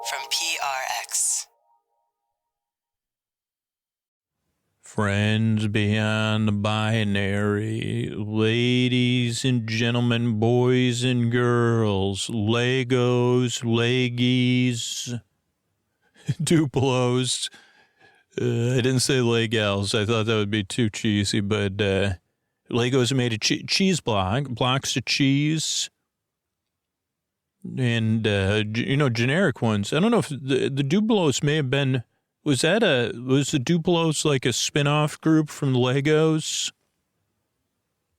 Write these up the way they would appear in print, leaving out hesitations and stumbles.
from PRX. Friends beyond the binary, ladies and gentlemen, boys and girls, Legos, Leggies, Duplos. I didn't say Legals. I thought that would be too cheesy, but Legos are made of cheese blocks of cheese. And, generic ones. I don't know if the Duplos may have been, was the Duplos like a spin-off group from the Legos?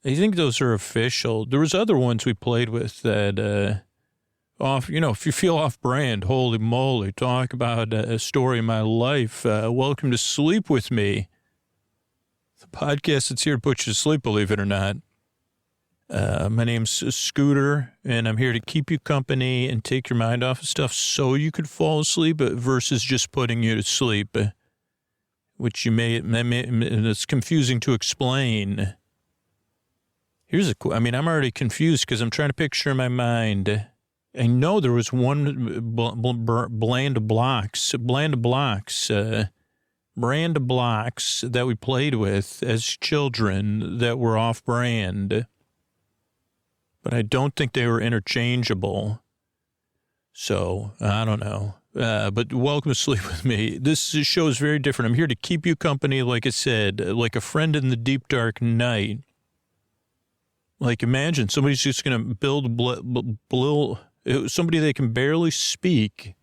I think those are official. There was other ones we played with that, if you feel off brand, holy moly, talk about a story of my life. Welcome to Sleep With Me, the podcast that's here to put you to sleep, believe it or not. My name's Scooter, and I'm here to keep you company and take your mind off of stuff so you could fall asleep versus just putting you to sleep, which it's confusing to explain. I'm already confused because I'm trying to picture in my mind. I know there was one brand of blocks that we played with as children that were off-brand. But I don't think they were interchangeable. So, I don't know. But welcome to Sleep With Me. This show is very different. I'm here to keep you company, like I said, like a friend in the deep, dark night. Like, imagine somebody's just going to build somebody that can barely speak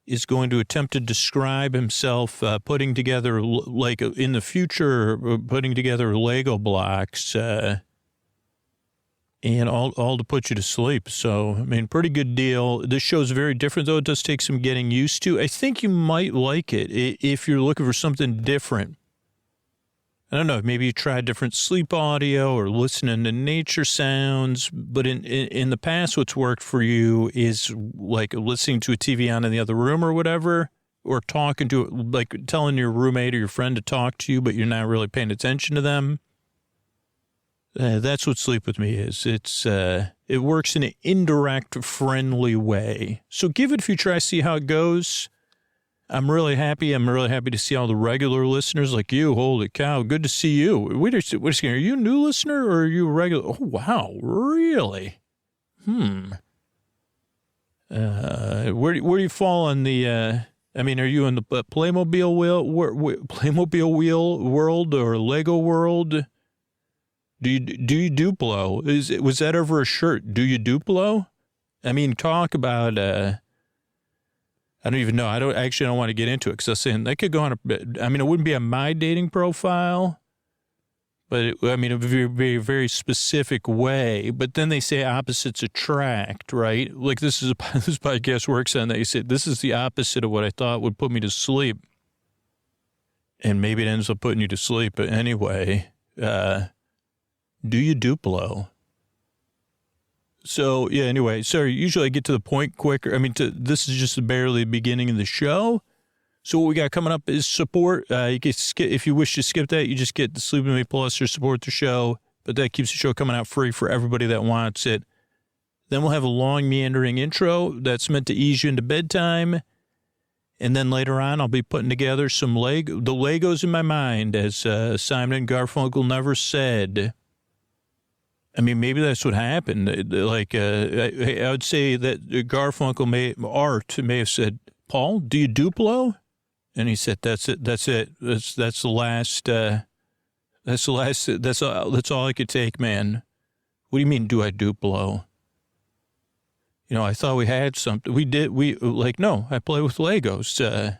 is going to attempt to describe himself putting together, like in the future, putting together Lego blocks, and all to put you to sleep. So, pretty good deal. This show's very different, though. It does take some getting used to. I think you might like it if you're looking for something different. I don't know, maybe you try different sleep audio or listening to nature sounds. But in the past, what's worked for you is like listening to a TV on in the other room or whatever, or talking to, like telling your roommate or your friend to talk to you, but you're not really paying attention to them. That's what Sleep With Me is. It works in an indirect, friendly way. So give it a few tries, see how it goes. I'm really happy. I'm really happy to see all the regular listeners like you. Holy cow, good to see you. Wait a second, are you a new listener or are you a regular? Oh, wow, really? Where do you fall on the, are you in the Playmobil wheel world or Lego world? Do you Duplo? Was that ever a shirt? Do you Duplo? Talk about, I don't even know. I don't want to get into it because I was saying that could go on it wouldn't be on my dating profile, but it would be a very specific way. But then they say opposites attract, right? Like this podcast works on that. You say, this is the opposite of what I thought would put me to sleep. And maybe it ends up putting you to sleep. But anyway, do you Duplo? So, yeah, anyway, sorry, usually I get to the point quicker. This is just barely the beginning of the show. So what we got coming up is support. You can skip, if you wish to skip that, you just get the Sleep With Me Plus or support the show. But that keeps the show coming out free for everybody that wants it. Then we'll have a long, meandering intro that's meant to ease you into bedtime. And then later on, I'll be putting together the Legos in my mind, as Simon and Garfunkel never said. Maybe that's what happened. Like, I would say that Garfunkel may have said, Paul, do you Duplo? And he said, that's it. That's the last, that's all I could take, man. What do you mean, do I Duplo? I thought we had something. No, I play with Legos.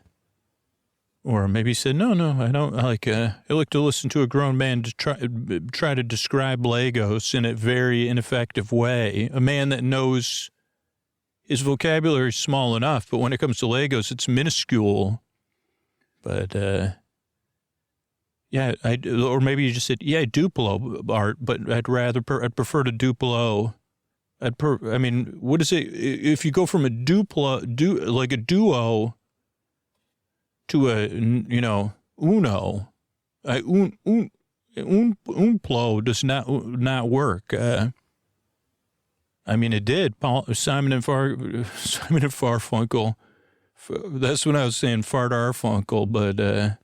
Or maybe he said, no, I don't like to listen to a grown man to try to describe Legos in a very ineffective way. A man that knows his vocabulary is small enough, but when it comes to Legos, it's minuscule. But, or maybe you just said, yeah, Duplo art, but I'd prefer to Duplo. What is it? If you go from a like a duo to a, uno, unplo does not work. I mean, it did. Simon and Garfunkel. That's when I was saying Fart Arfunkel, but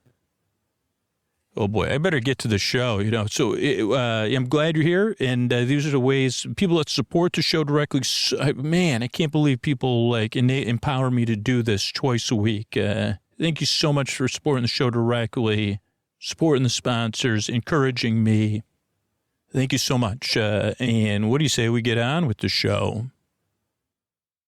oh boy, I better get to the show, So I'm glad you're here, and these are the ways people that support the show directly. Man, I can't believe people empower me to do this twice a week. Thank you so much for supporting the show directly, supporting the sponsors, encouraging me. Thank you so much. And what do you say we get on with the show?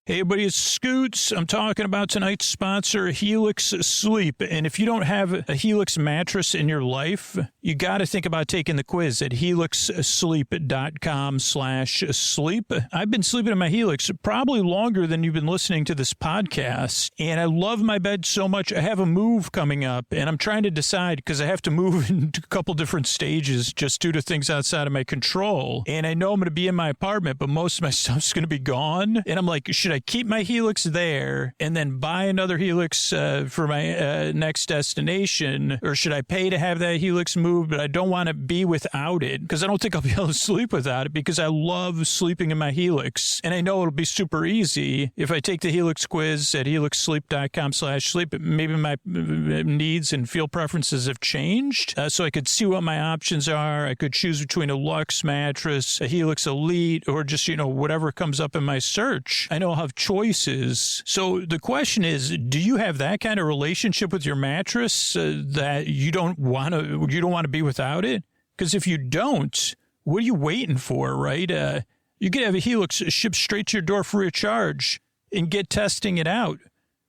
Hey, everybody, it's Scoots. I'm talking about tonight's sponsor, Helix Sleep. And if you don't have a Helix mattress in your life, you got to think about taking the quiz at helixsleep.com/sleep. I've been sleeping in my Helix probably longer than you've been listening to this podcast. And I love my bed so much. I have a move coming up, and I'm trying to decide because I have to move in a couple different stages just due to things outside of my control. And I know I'm going to be in my apartment, but most of my stuff's going to be gone. And I'm like, should I keep my Helix there and then buy another Helix for my next destination? Or should I pay to have that Helix moved, but I don't want to be without it because I don't think I'll be able to sleep without it because I love sleeping in my Helix. And I know it'll be super easy if I take the Helix quiz at helixsleep.com/sleep. Maybe my needs and feel preferences have changed. So I could see what my options are. I could choose between a Luxe mattress, a Helix Elite, or just, whatever comes up in my search. I know I'll have choices. So the question is, do you have that kind of relationship with your mattress that you don't want to be without it? Because if you don't, what are you waiting for, right? You could have a Helix shipped straight to your door free of charge and get testing it out.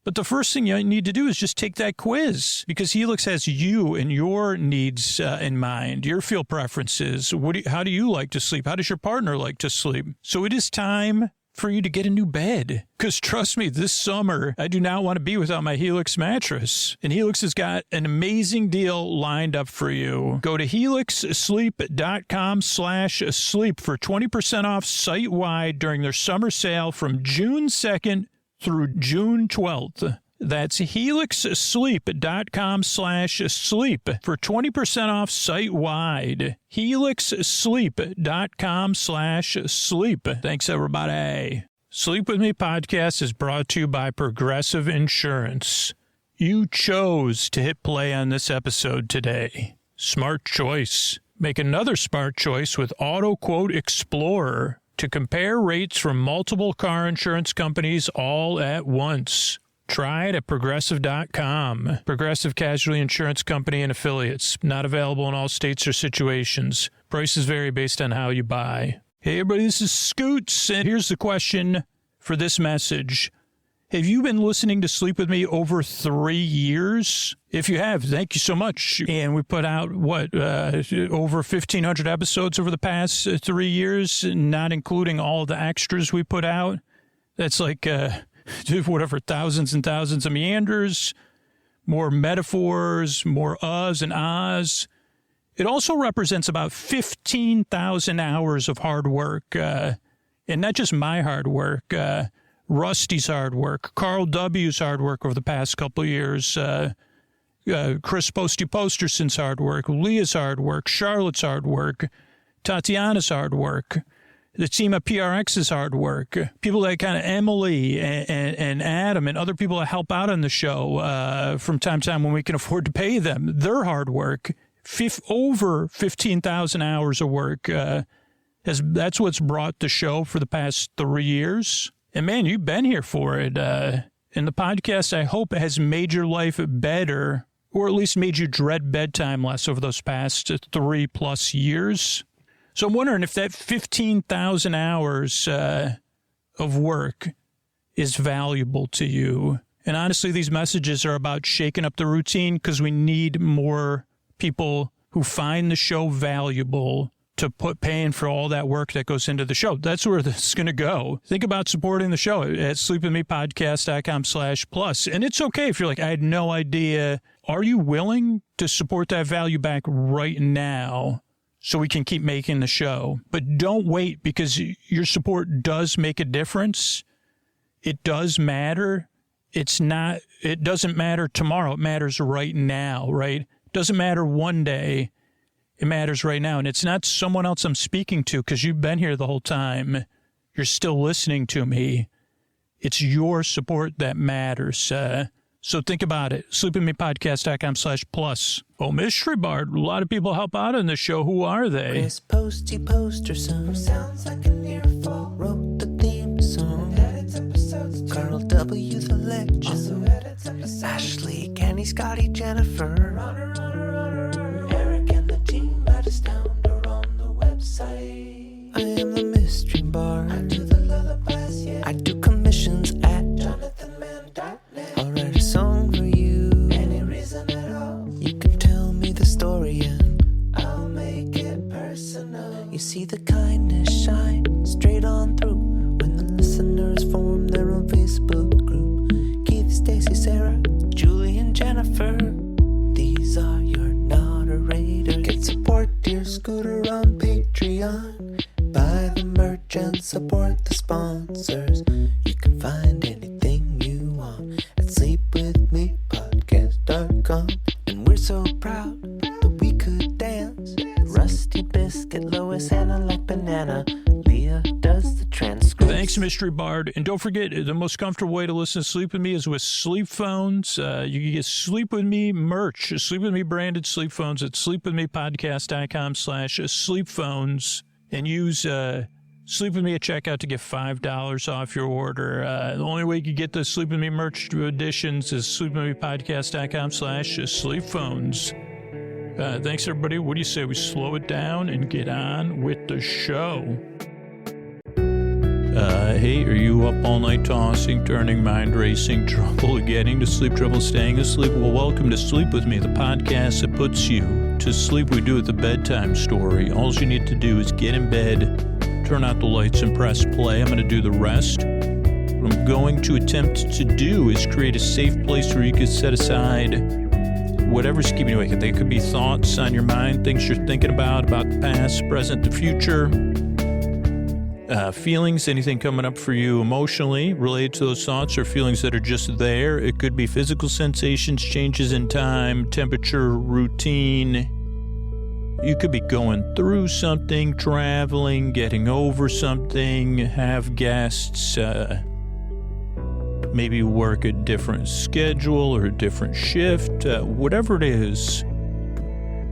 But the first thing you need to do is just take that quiz because Helix has you and your needs in mind, your feel preferences. How do you like to sleep? How does your partner like to sleep? So it is time for you to get a new bed. Because trust me, this summer, I do not want to be without my Helix mattress. And Helix has got an amazing deal lined up for you. Go to helixsleep.com/sleep for 20% off site-wide during their summer sale from June 2nd through June 12th. That's helixsleep.com/sleep for 20% off site-wide. helixsleep.com/sleep. Thanks, everybody. Sleep With Me podcast is brought to you by Progressive Insurance. You chose to hit play on this episode today. Smart choice. Make another smart choice with Auto Quote Explorer to compare rates from multiple car insurance companies all at once. Try it at Progressive.com. Progressive Casualty Insurance Company and Affiliates. Not available in all states or situations. Prices vary based on how you buy. Hey, everybody, this is Scoots, and here's the question for this message. Have you been listening to Sleep With Me over 3 years? If you have, thank you so much. And we put out, over 1,500 episodes over the past 3 years, not including all the extras we put out. That's like... thousands and thousands of meanders, more metaphors, more uhs and ahs. It also represents about 15,000 hours of hard work, and not just my hard work, Rusty's hard work, Carl W.'s hard work over the past couple of years, Chris Posterson's hard work, Leah's hard work, Charlotte's hard work, Tatiana's hard work, the team at PRX's hard work, people like kind of Emily and Adam and other people that help out on the show from time to time when we can afford to pay them, their hard work, over 15,000 hours of work. That's what's brought the show for the past 3 years. And man, you've been here for it. And the podcast, I hope, has made your life better, or at least made you dread bedtime less over those past 3+ years. So I'm wondering if that 15,000 hours of work is valuable to you. And honestly, these messages are about shaking up the routine because we need more people who find the show valuable to paying for all that work that goes into the show. That's where this is going to go. Think about supporting the show at sleepwithmepodcast.com/plus. And it's okay if you're like, I had no idea. Are you willing to support that value back right now? So we can keep making the show. But don't wait, because your support does make a difference. It does matter. It doesn't matter tomorrow. It matters right now, right? It doesn't matter one day. It matters right now. And it's not someone else I'm speaking to because you've been here the whole time. you're still listening to me. It's your support that matters. So think about it. sleepwithmepodcast.com/plus. Oh, Mystery Bard. A lot of people help out on this show. Who are they? Chris Posty Poster Son sounds like an earful. Wrote the theme song. Carl W. the Legend. Also edits episodes. Ashley, Kenny, Scotty, Jennifer. Eric and the team at Astound are on the website. I am the Mystery Bard. I do the lullabies, yeah. I do commissions at jonathanmann.net. I'll write a song for you. Any reason at all. You can tell me the story and I'll make it personal. You see the kindness shine straight on through when the listeners form their own Facebook group. Keith, Stacy, Sarah, Julie, and Jennifer. These are your moderators. Get support dear Scooter on Patreon. Buy the merch and support the sponsors. You can find anything you want at sleepwithmepodcast.com. And we're so proud that we could dance. Rusty Biscuit, Lois, Hannah like banana. Leah does the transcript. Thanks, Mystery Bard. And don't forget, the most comfortable way to listen to Sleep With Me is with sleep phones. You can get Sleep With Me merch, Sleep With Me branded sleep phones at sleepwithmepodcast.com/sleep and use Sleep With Me at checkout to get $5 off your order. The only way you can get the Sleep With Me merch editions is sleepwithmepodcast.com/sleep. Thanks, everybody. What do you say we slow it down and get on with the show? Hey, are you up all night tossing, turning, mind racing, trouble getting to sleep, trouble staying asleep? Well, welcome to Sleep With Me, the podcast that puts you to sleep. We do it the bedtime story. All you need to do is get in bed, turn out the lights, and press play. I'm going to do the rest. What I'm going to attempt to do is create a safe place where you can set aside whatever's keeping you awake. They could be thoughts on your mind, things you're thinking about the past, present, the future. Feelings, anything coming up for you emotionally related to those thoughts or feelings that are just there. It could be physical sensations, changes in time, temperature, routine. You could be going through something, traveling, getting over something, have guests, maybe work a different schedule or a different shift, whatever it is.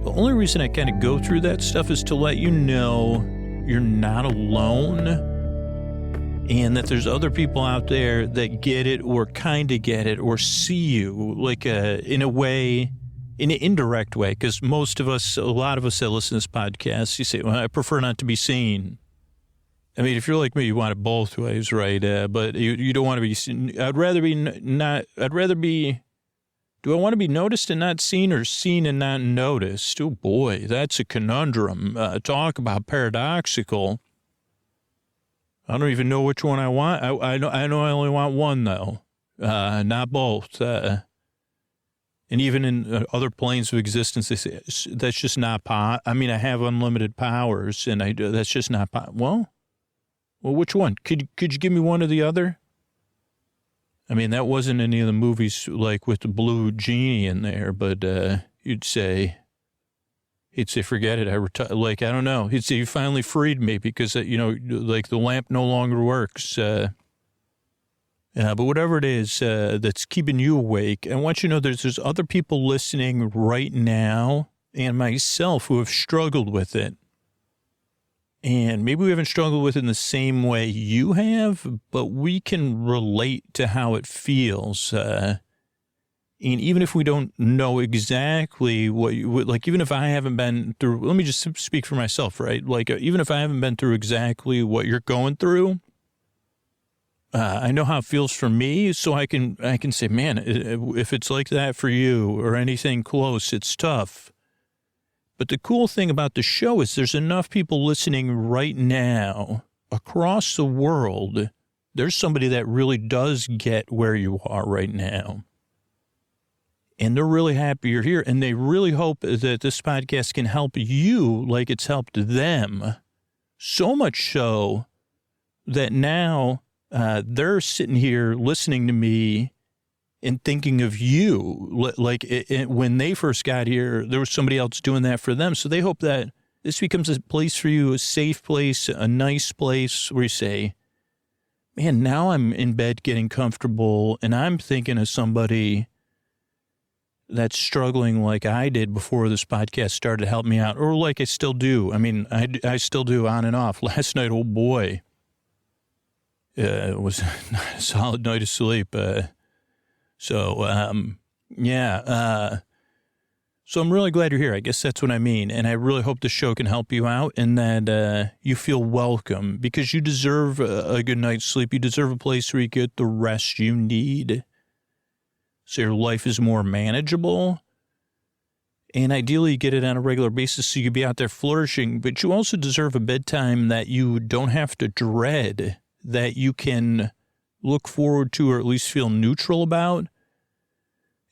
The only reason I kind of go through that stuff is to let you know you're not alone and that there's other people out there that get it or kind of get it or see you like in a way, in an indirect way, because a lot of us that listen to this podcast, you say, well, I prefer not to be seen. I mean, if you're like me, you want it both ways, right? But you don't want to be seen. Do I want to be noticed and not seen, or seen and not noticed? Oh, boy, that's a conundrum. Talk about paradoxical. I don't even know which one I want. I know I only want one, though, not both. And even in other planes of existence, they say, that's just not I mean, I have unlimited powers, and that's just not Well, which one? Could you give me one or the other? I mean, that wasn't any of the movies like with the blue genie in there, but he'd say, forget it. I don't know. He'd say, you finally freed me because, like the lamp no longer works. But whatever it is that's keeping you awake, I want you to know there's other people listening right now and myself who have struggled with it. And maybe we haven't struggled with it in the same way you have, but we can relate to how it feels. And even if we don't know exactly even if I haven't been through, let me just speak for myself, right? Like, even if I haven't been through exactly what you're going through, I know how it feels for me. So I can say, man, if it's like that for you or anything close, it's tough. But the cool thing about the show is there's enough people listening right now across the world. There's somebody that really does get where you are right now. And they're really happy you're here. And they really hope that this podcast can help you like it's helped them. So much so that now they're sitting here listening to me and thinking of you. Like when they first got here, there was somebody else doing that for them. So they hope that this becomes a place for you, a safe place, a nice place where you say, man, now I'm in bed getting comfortable, and I'm thinking of somebody that's struggling like I did before this podcast started to help me out, or like I still do. I mean, I still do on and off. Last night, oh boy, it was not a solid night of sleep. Yeah. So I'm really glad you're here. I guess that's what I mean. And I really hope the show can help you out and that you feel welcome, because you deserve a good night's sleep. You deserve a place where you get the rest you need, so your life is more manageable. And ideally, you get it on a regular basis so you can be out there flourishing. But you also deserve a bedtime that you don't have to dread, that you can look forward to or at least feel neutral about.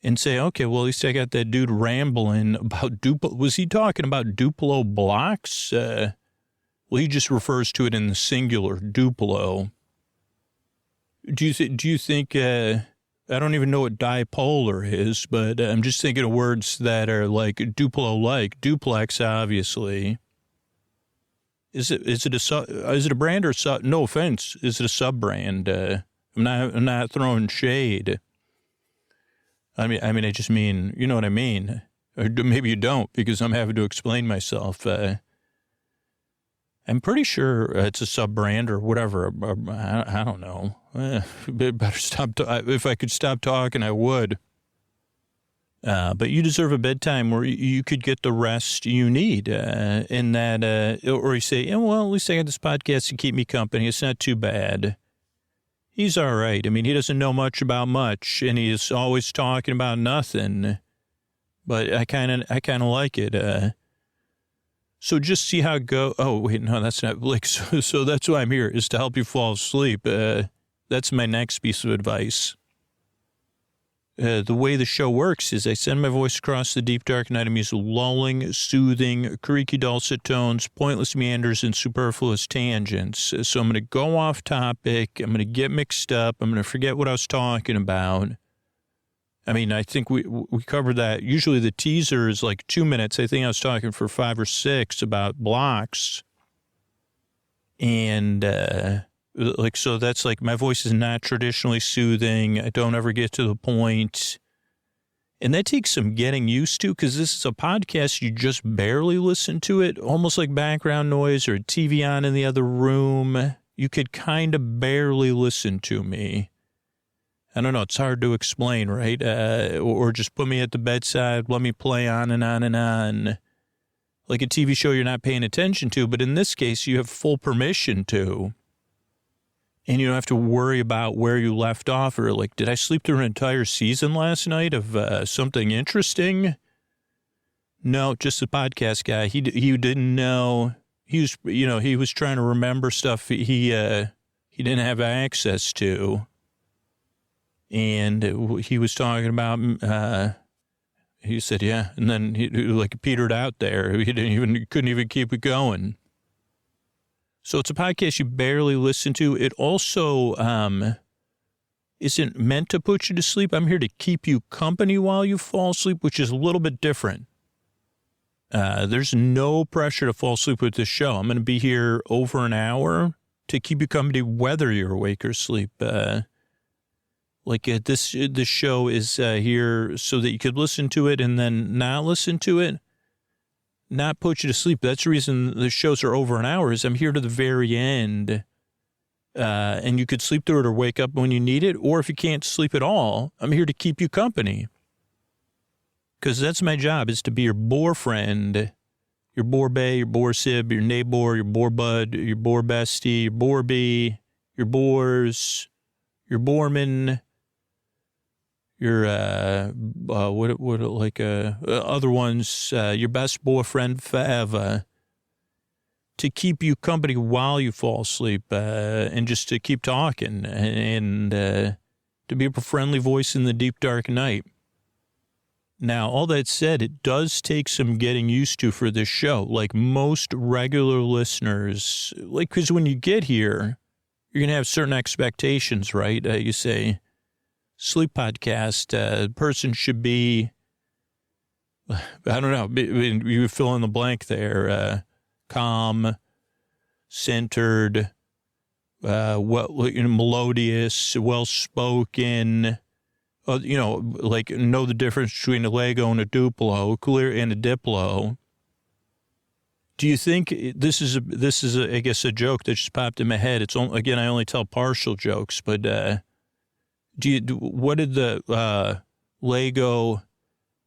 And say, okay, well, at least I got that dude rambling about Duplo. Was he talking about Duplo blocks? Well, he just refers to it in the singular, Duplo. Do you think, I don't even know what dipolar is, but I'm just thinking of words that are like Duplo-like. Duplex, obviously. Is it a brand or no offense? Is it a sub-brand? I'm not throwing shade. I mean, I just mean, you know what I mean? Or maybe you don't, because I'm having to explain myself. I'm pretty sure it's a sub-brand or whatever. I don't know. Better stop. If I could stop talking, I would. But you deserve a bedtime where you could get the rest you need. In that, or you say, yeah, well, at least I got this podcast to keep me company. It's not too bad. He's all right. I mean, he doesn't know much about much, and he's always talking about nothing. But I kind of like it. So just see how it go. Oh wait, no, that's not like. So that's why I'm here, is to help you fall asleep. That's my next piece of advice. The way the show works is I send my voice across the deep, dark night and use lulling, soothing, creaky, dulcet tones, pointless meanders, and superfluous tangents. So I'm going to go off topic. I'm going to get mixed up. I'm going to forget what I was talking about. I mean, I think we covered that. Usually the teaser is like 2 minutes. I think I was talking for 5 or 6 about blocks. And, so that's like, my voice is not traditionally soothing. I don't ever get to the point. And that takes some getting used to, because this is a podcast. You just barely listen to it, almost like background noise or a TV on in the other room. You could kind of barely listen to me. I don't know. It's hard to explain, right? Or just put me at the bedside, let me play on and on and on. Like a TV show you're not paying attention to, but in this case, you have full permission to. And you don't have to worry about where you left off, or like, did I sleep through an entire season last night of something interesting? No, just a podcast guy. He didn't know. He was trying to remember stuff he didn't have access to. And he was talking about, he said, yeah. And then he like petered out there. He couldn't even keep it going. So it's a podcast you barely listen to. It also isn't meant to put you to sleep. I'm here to keep you company while you fall asleep, which is a little bit different. There's no pressure to fall asleep with this show. I'm going to be here over an hour to keep you company whether you're awake or asleep. This show is here so that you could listen to it and then not listen to it. Not put you to sleep. That's the reason the shows are over an hour, is I'm here to the very end. And you could sleep through it or wake up when you need it. Or if you can't sleep at all, I'm here to keep you company. Because that's my job, is to be your bore friend, your bore bae, your bore sib, your neighbor, your bore bud, your bore bestie, your bore bee, your bores, your boreman, your, other ones, your best boyfriend forever, to keep you company while you fall asleep, and just to keep talking and to be a friendly voice in the deep, dark night. Now, all that said, it does take some getting used to for this show. Like most regular listeners, because when you get here, you're going to have certain expectations, right? You say, sleep podcast, person should be, I don't know, you fill in the blank there, calm, centered, melodious, well-spoken, like know the difference between a Lego and a Duplo, clear and a Diplo. Do you think this is I guess a joke that just popped in my head? It's only, again, I only tell partial jokes, but what did the Lego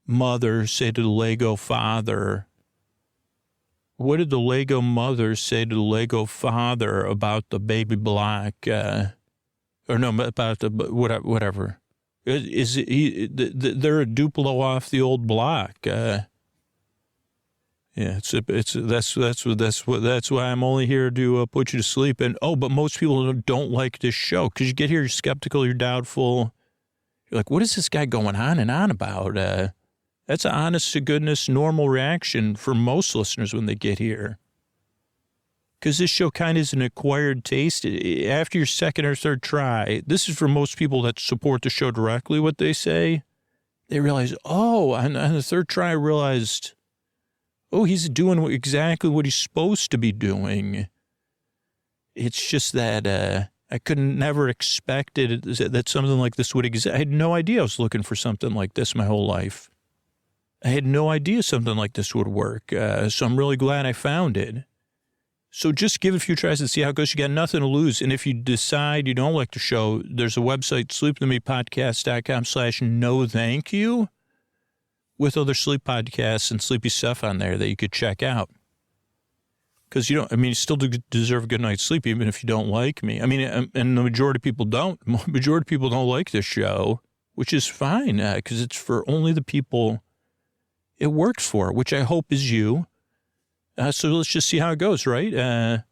mother say to the Lego father? What did the Lego mother say to the Lego father about the baby block? About the whatever. Is it they're a Duplo off the old block? Yeah, that's why I'm only here to put you to sleep. And but most people don't like this show because you get here, you're skeptical, you're doubtful. You're like, what is this guy going on and on about? That's an honest to goodness normal reaction for most listeners when they get here. Because this show kind of is an acquired taste. After your second or third try, this is for most people that support the show directly, what they say. They realize, on the third try, I realized, he's doing exactly what he's supposed to be doing. It's just that I never expected that something like this would exist. I had no idea I was looking for something like this my whole life. I had no idea something like this would work. So I'm really glad I found it. So just give it a few tries and see how it goes. You got nothing to lose. And if you decide you don't like the show, there's a website, sleepwithmepodcast.com/no thank you, with other sleep podcasts and sleepy stuff on there that you could check out. Because you still deserve a good night's sleep, even if you don't like me. And the majority of people don't. Majority of people don't like this show, which is fine, because it's for only the people it works for, which I hope is you. So let's just see how it goes, right?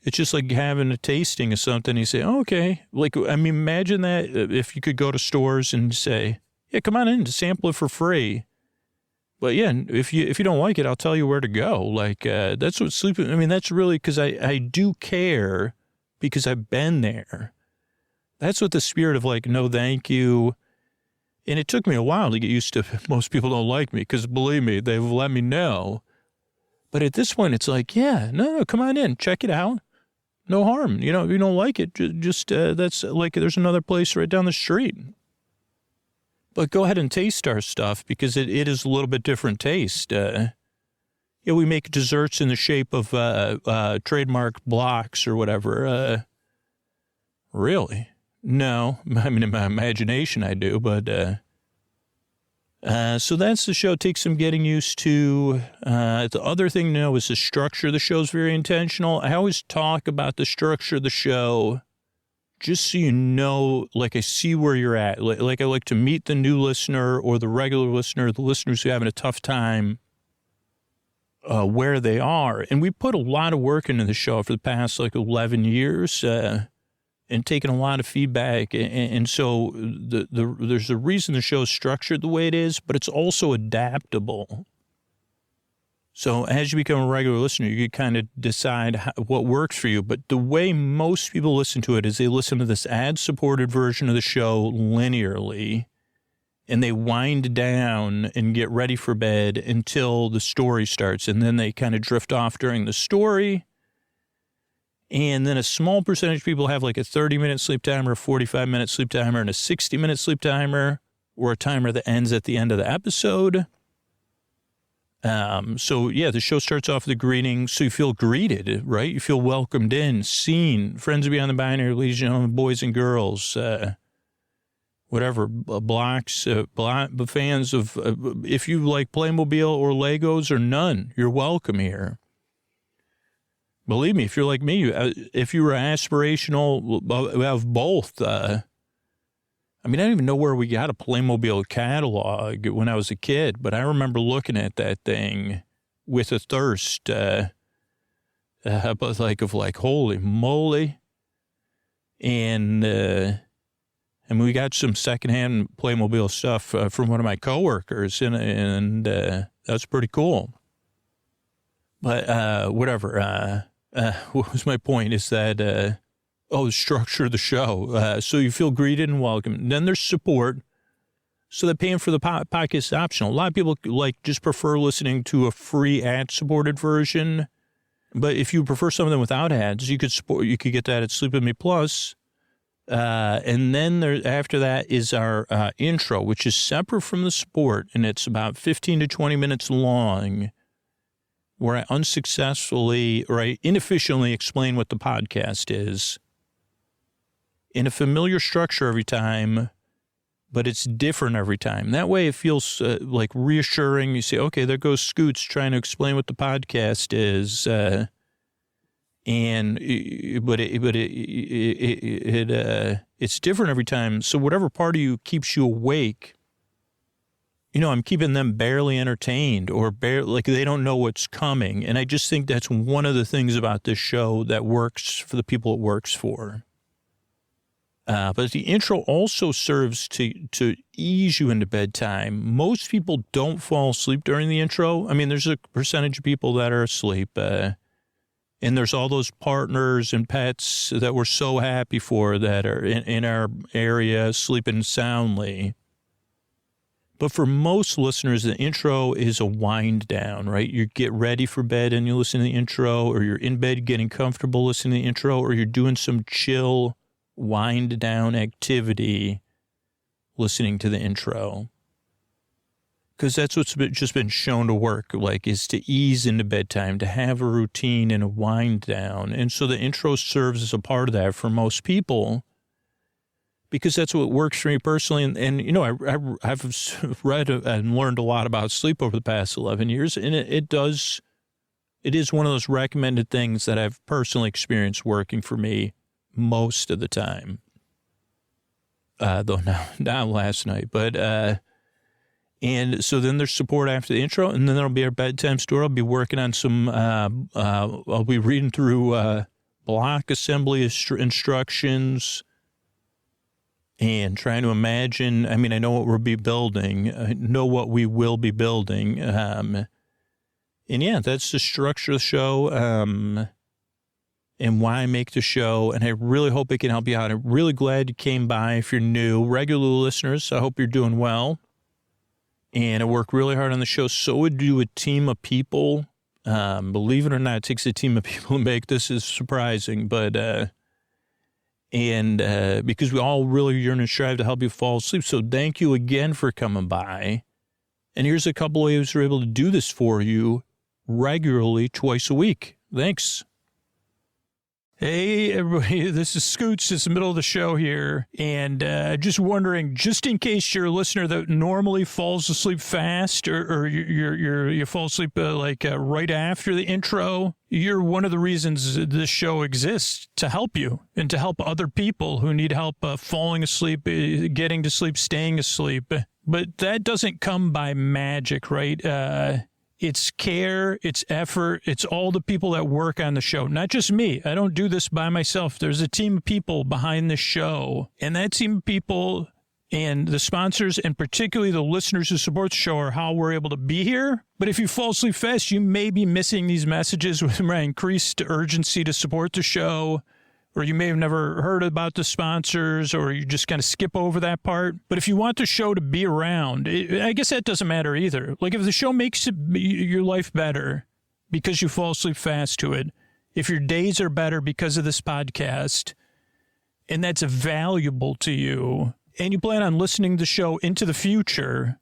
It's just like having a tasting of something. You say, okay. Imagine that if you could go to stores and say, yeah, come on in to sample it for free. But yeah, if you don't like it, I'll tell you where to go. That's what sleeping, that's really because I do care because I've been there. That's what the spirit of no thank you. And it took me a while to get used to most people don't like me because believe me, they've let me know. But at this point, it's like, yeah, no, come on in, check it out. No harm. If you don't like it, just that's there's another place right down the street. But go ahead and taste our stuff because it is a little bit different taste. We make desserts in the shape of trademark blocks or whatever. Really? No. In my imagination I do, but... So that's the show. It takes some getting used to. The other thing to know is the structure of the show is very intentional. I always talk about the structure of the show just so you know, I see where you're at. I like to meet the new listener or the regular listener, the listeners who are having a tough time, where they are. And we put a lot of work into the show for the past 11 years and taken a lot of feedback. And so there's a reason the show is structured the way it is, but it's also adaptable. So as you become a regular listener, you can kind of decide what works for you. But the way most people listen to it is they listen to this ad-supported version of the show linearly, and they wind down and get ready for bed until the story starts. And then they kind of drift off during the story. And then a small percentage of people have a 30-minute sleep timer, a 45-minute sleep timer, and a 60-minute sleep timer, or a timer that ends at the end of the episode. So, yeah, the show starts off with a greeting, so you feel greeted, right? You feel welcomed in, seen, friends beyond the binary, ladies and gentlemen, boys and girls, whatever, blocks, fans of, if you like Playmobil or Legos or none, you're welcome here. Believe me, if you're like me, if you were aspirational of both, I don't even know where we got a Playmobil catalog when I was a kid, but I remember looking at that thing with a thirst, holy moly. And we got some secondhand Playmobil stuff from one of my coworkers, and that's pretty cool. But whatever. What was my point is that, the structure of the show. So you feel greeted and welcome. Then there's support. So that paying for the podcast is optional. A lot of people just prefer listening to a free ad-supported version. But if you prefer something without ads, you could get that at Sleep With Me Plus. And then after that is our intro, which is separate from the sport, and it's about 15 to 20 minutes long, where I inefficiently explain what the podcast is in a familiar structure every time, but it's different every time. That way it feels like reassuring. You say, okay, there goes Scoots trying to explain what the podcast is. It's different every time. So whatever part of you keeps you awake, I'm keeping them barely entertained or like they don't know what's coming. And I just think that's one of the things about this show that works for the people it works for. But the intro also serves to ease you into bedtime. Most people don't fall asleep during the intro. I mean, there's a percentage of people that are asleep. And there's all those partners and pets that we're so happy for that are in our area sleeping soundly. But for most listeners, the intro is a wind down, right? You get ready for bed and you listen to the intro, or you're in bed getting comfortable listening to the intro, or you're doing some chill wind down activity listening to the intro. Because that's what's just been shown to work, like, is to ease into bedtime, to have a routine and a wind down. And so the intro serves as a part of that for most people, because that's what works for me personally. And I've read and learned a lot about sleep over the past 11 years, and it is one of those recommended things that I've personally experienced working for me most of the time. Though not last night, but, and so then there's support after the intro, and then there'll be our bedtime story. I'll be working on some, I'll be reading through, block assembly instructions and trying to imagine. I mean, I know what we'll be building, I know what we will be building. And yeah, that's the structure of the show. And why I make the show, and I really hope it can help you out. I'm really glad you came by. If you're new, regular listeners, I hope you're doing well. And I work really hard on the show. So would do a team of people. Believe it or not, it takes a team of people to make this. Is surprising, but because we all really yearn and strive to help you fall asleep. So thank you again for coming by. And here's a couple ways we're able to do this for you regularly, twice a week. Thanks. Hey, everybody, this is Scoots. It's the middle of the show here. And just wondering, just in case you're a listener that normally falls asleep fast or you fall asleep right after the intro, you're one of the reasons this show exists, to help you and to help other people who need help falling asleep, getting to sleep, staying asleep. But that doesn't come by magic, right? It's care, it's effort, it's all the people that work on the show. Not just me. I don't do this by myself. There's a team of people behind the show. And that team of people and the sponsors, and particularly the listeners who support the show, are how we're able to be here. But if you fall asleep fast, you may be missing these messages with my increased urgency to support the show. Or you may have never heard about the sponsors, or you just kind of skip over that part. But if you want the show to be around, I guess that doesn't matter either. Like, if the show makes your life better because you fall asleep fast to it, if your days are better because of this podcast, and that's valuable to you, and you plan on listening to the show into the future,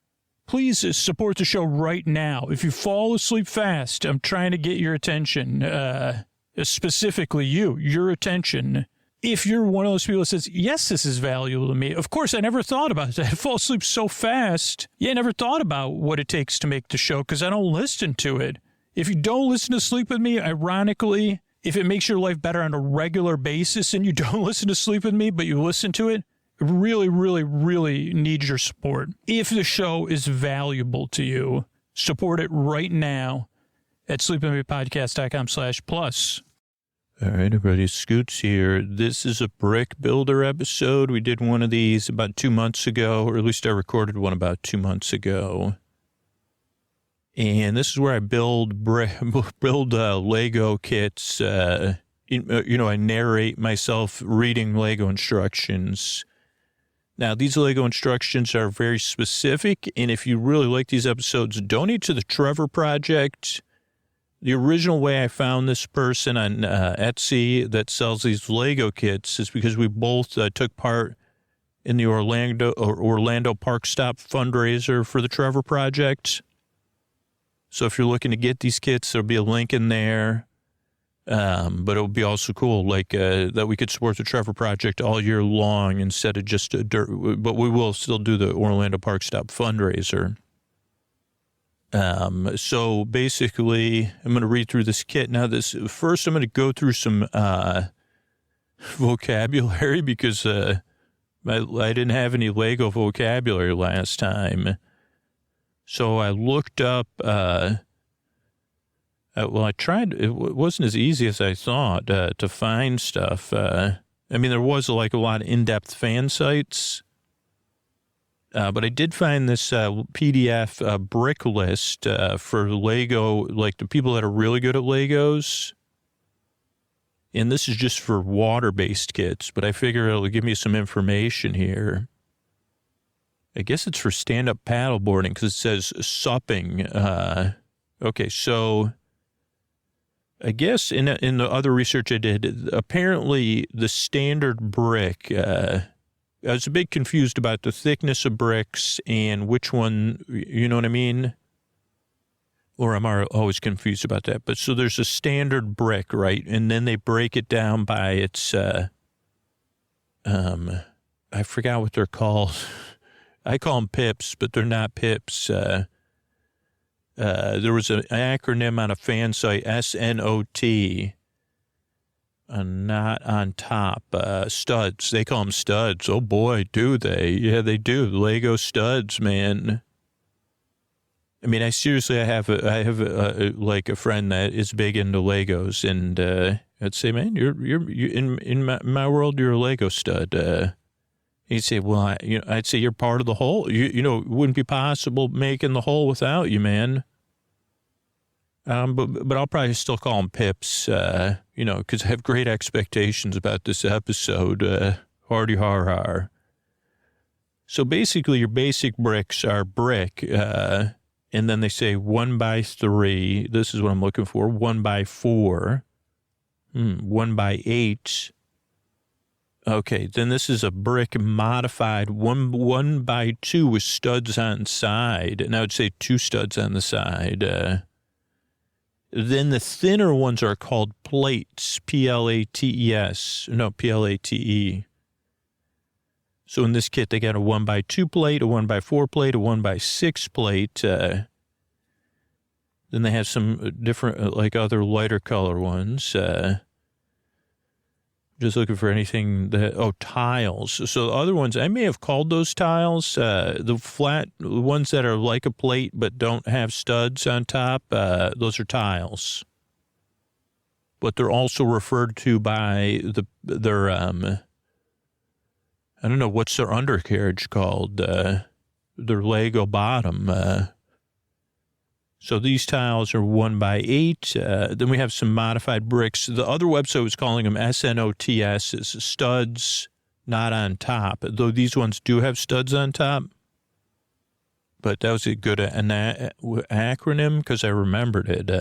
please support the show right now. If you fall asleep fast, I'm trying to get your attention, specifically your attention. If you're one of those people that says, yes, this is valuable to me. Of course, I never thought about that. I fall asleep so fast. Yeah, I never thought about what it takes to make the show because I don't listen to it. If you don't listen to Sleep With Me, ironically, if it makes your life better on a regular basis and you don't listen to Sleep With Me, but you listen to it, really, really, really need your support. If the show is valuable to you, support it right now at sleepwithmepodcast.com/plus. All right, everybody, Scoots here. This is a brick builder episode. We did one of these about 2 months ago, or at least I recorded one about 2 months ago. And this is where I build Lego kits. I narrate myself reading Lego instructions. Now, these Lego instructions are very specific, and if you really like these episodes, donate to the Trevor Project. the original way I found this person on Etsy that sells these Lego kits is because we both took part in the Orlando Park Stop fundraiser for the Trevor Project. So if you're looking to get these kits, there'll be a link in there. But it would be also cool, like, that we could support the Trevor Project all year long instead of just but we will still do the Orlando Park Stop fundraiser. So basically, I'm going to read through this kit. Now, first I'm going to go through some, vocabulary because, I didn't have any Lego vocabulary last time. So I looked up, I tried, it wasn't as easy as I thought, to find stuff. I mean, there was like a lot of in-depth fan sites, but I did find this PDF brick list for Lego, like the people that are really good at Legos. And this is just for water-based kits, but I figure it'll give me some information here. I guess it's for stand-up paddleboarding because it says supping. Okay, so I guess in the other research I did, apparently the standard brick, I was a bit confused about the thickness of bricks and which one, you know what I mean? Or I'm always confused about that. But so there's a standard brick, right? And then they break it down by its, I forgot what they're called. I call them pips, but they're not pips. There was an acronym on a fan site, SNOT, not on top, studs. They call them studs. Oh boy, do they? Yeah, they do. Lego studs, man. I mean, I have like a friend that is big into Legos, and I'd say, man, you're in my world, you're a Lego stud. He'd say, well, I'd say you're part of the whole. It wouldn't be possible making the whole without you, man. But I'll probably still call them pips, because I have great expectations about this episode. Hardy har har. So basically, your basic bricks are brick, and then they say 1x3. This is what I'm looking for. 1x4. 1x8. Okay, then this is a brick modified 1x2 with studs on side. And I would say 2 studs on the side. Then the thinner ones are called plates, Plates. No, Plate. So in this kit, they got a 1x2 plate, a 1x4 plate, a 1x6 plate. Then they have some different, like other lighter color ones. Just looking for anything tiles. So the other ones, I may have called those tiles. The flat ones that are like a plate but don't have studs on top, those are tiles. But they're also referred to by their I don't know, what's their undercarriage called? Their Lego bottom. So these tiles are 1x8. Then we have some modified bricks. The other website was calling them SNOTS, is studs not on top. Though these ones do have studs on top. But that was a good acronym because I remembered it.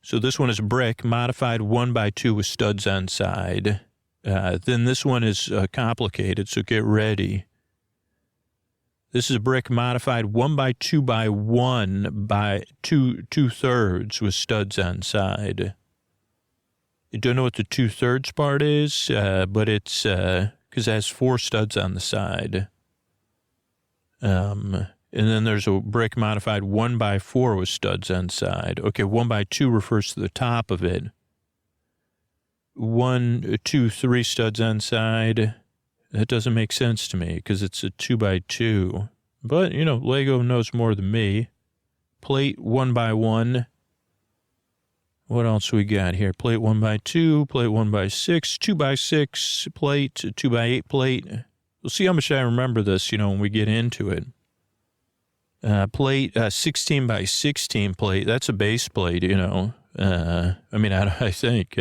So this one is brick, modified 1x2 with studs on side. Then this one is complicated, so get ready. This is a brick modified 1x2 by 1 by 2/3 with studs on side. You don't know what the 2/3 part is, but it's because it has 4 studs on the side. And then there's a brick modified 1x4 with studs on side. Okay, 1x2 refers to the top of it. 1, 2, 3 studs on side. That doesn't make sense to me because it's a 2x2. But, Lego knows more than me. Plate 1x1. What else we got here? Plate 1x2, plate 1x6, 2x6 plate, 2x8 plate. We'll see how much I remember this, when we get into it. Plate 16x16 plate. That's a base plate, I think.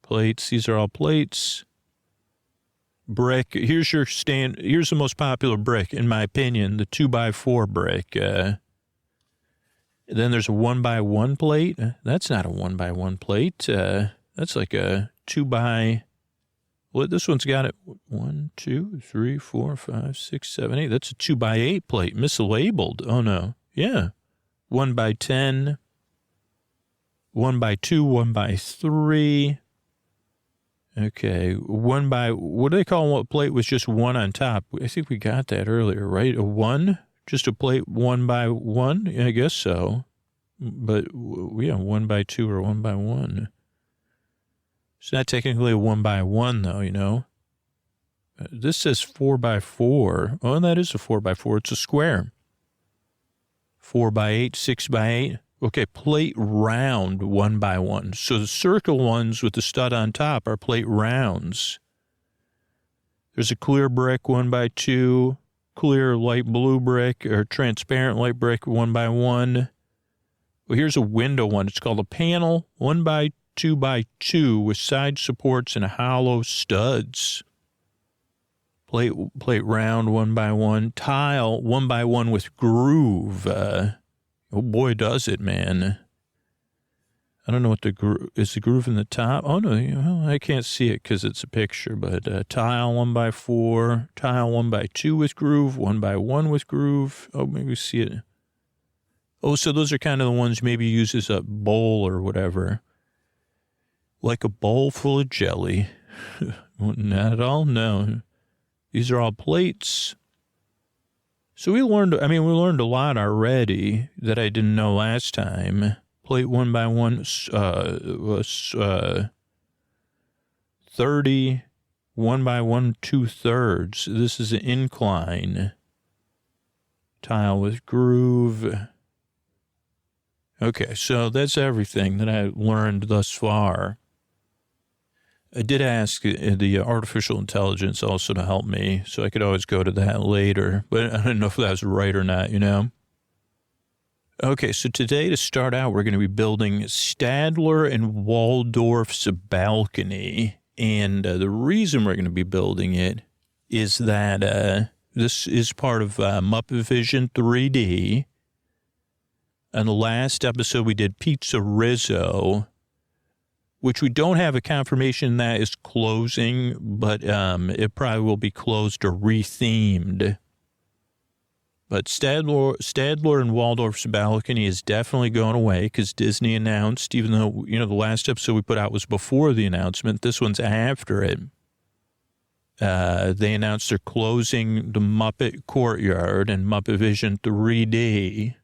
Plates, these are all plates. Brick, here's the most popular brick, in my opinion, the 2x4 brick. Then there's a 1x1 plate. That's not a 1x1 plate. That's like a 2x. Well, this one's got it. 1, 2, 3, 4, 5, 6, 7, 8. That's a 2x8 plate. Mislabeled. Oh, no. Yeah. 1x10. 1x2. 1x3. Okay. What do they call what plate with just one on top? I think we got that earlier, right? A 1? Just a plate 1x1? Yeah, I guess so. But, yeah, 1x2 or 1x1. It's not technically a 1x1, though, you know. This says 4x4. Oh, and that is a 4x4. It's a square. 4x8, 6x8. Okay, plate round 1x1. So the circle ones with the stud on top are plate rounds. There's a clear brick 1x2, clear light blue brick or transparent light brick 1x1. Well, here's a window one. It's called a panel 1x2x2 with side supports and hollow studs. Plate round 1x1. Tile 1x1 with groove. Oh boy, does it, man. I don't know what the groove is. The groove in the top. Oh no, well, I can't see it because it's a picture. But tile 1x4, tile 1x2 with groove, 1x1 with groove. Oh, maybe see it. Oh, so those are kind of the ones maybe used as a bowl or whatever. Like a bowl full of jelly. Not at all, no. These are all plates. So we learned a lot already that I didn't know last time. Plate 1x1 was 30, 1x1 2/3. This is an incline. Tile with groove. Okay, so that's everything that I learned thus far. I did ask the artificial intelligence also to help me, so I could always go to that later, but I don't know if that was right or not, you know? Okay, so today to start out, we're going to be building Stadler and Waldorf's balcony, and the reason we're going to be building it is that this is part of Muppet Vision 3D. On the last episode, we did Pizza Rizzo, which we don't have a confirmation that is closing, but it probably will be closed or rethemed. But Stadler and Waldorf's balcony is definitely going away because Disney announced, even though, you know, the last episode we put out was before the announcement, this one's after it. They announced they're closing the Muppet Courtyard and Muppet Vision 3D.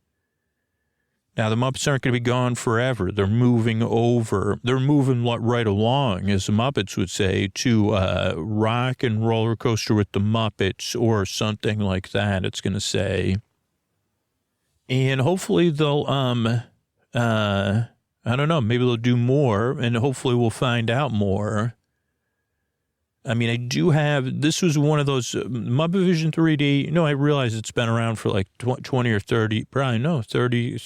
Now, the Muppets aren't going to be gone forever. They're moving over. They're moving right along, as the Muppets would say, to Rock and Roller Coaster with the Muppets or something like that, it's going to say. And hopefully they'll, I don't know, maybe they'll do more, and hopefully we'll find out more. I mean, I do have, this was one of those Muppet Vision 3D. You know, I realize it's been around for like 20 or 30, probably no, 30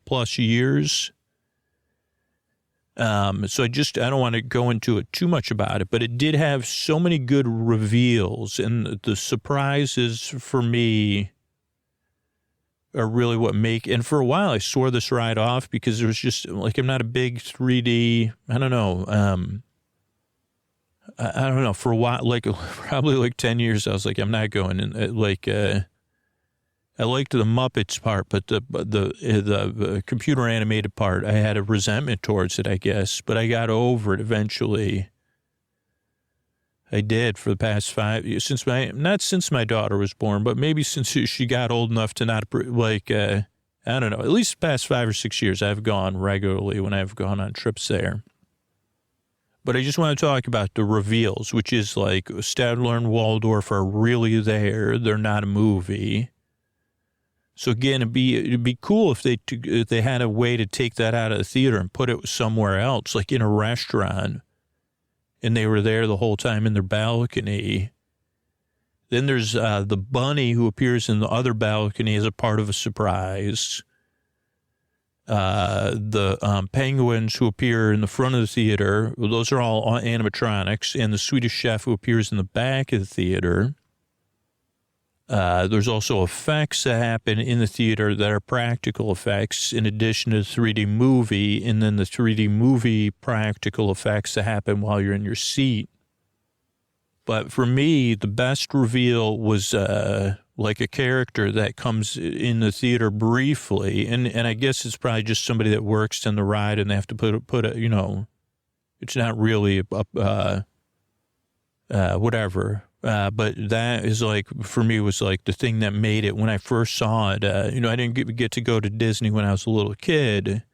plus years. So I don't want to go into it too much about it, but it did have so many good reveals, and the surprises for me are really what make, and for a while I swore this ride off because there was just like, I'm not a big 3D, I don't know, I don't know, for a while, like probably like 10 years, I was like, I'm not going. And I liked the Muppets part, but the computer animated part, I had a resentment towards it, I guess. But I got over it eventually. I did for the past 5 years, not since my daughter was born, but maybe since she got old enough to not like, I don't know, at least the past 5 or 6 years, I've gone regularly when I've gone on trips there. But I just want to talk about the reveals, which is like Stadler and Waldorf are really there. They're not a movie. So again, it'd be cool if they had a way to take that out of the theater and put it somewhere else, like in a restaurant, and they were there the whole time in their balcony. Then there's the bunny who appears in the other balcony as a part of a surprise. The penguins who appear in the front of the theater, those are all animatronics, and the Swedish chef who appears in the back of the theater. There's also effects that happen in the theater that are practical effects in addition to the 3D movie, and then the 3D movie practical effects that happen while you're in your seat. But for me, the best reveal was like a character that comes in the theater briefly, and I guess it's probably just somebody that works in the ride, and they have to put a it's not really whatever. But that is like, for me, was like the thing that made it when I first saw it. I didn't get to go to Disney when I was a little kid,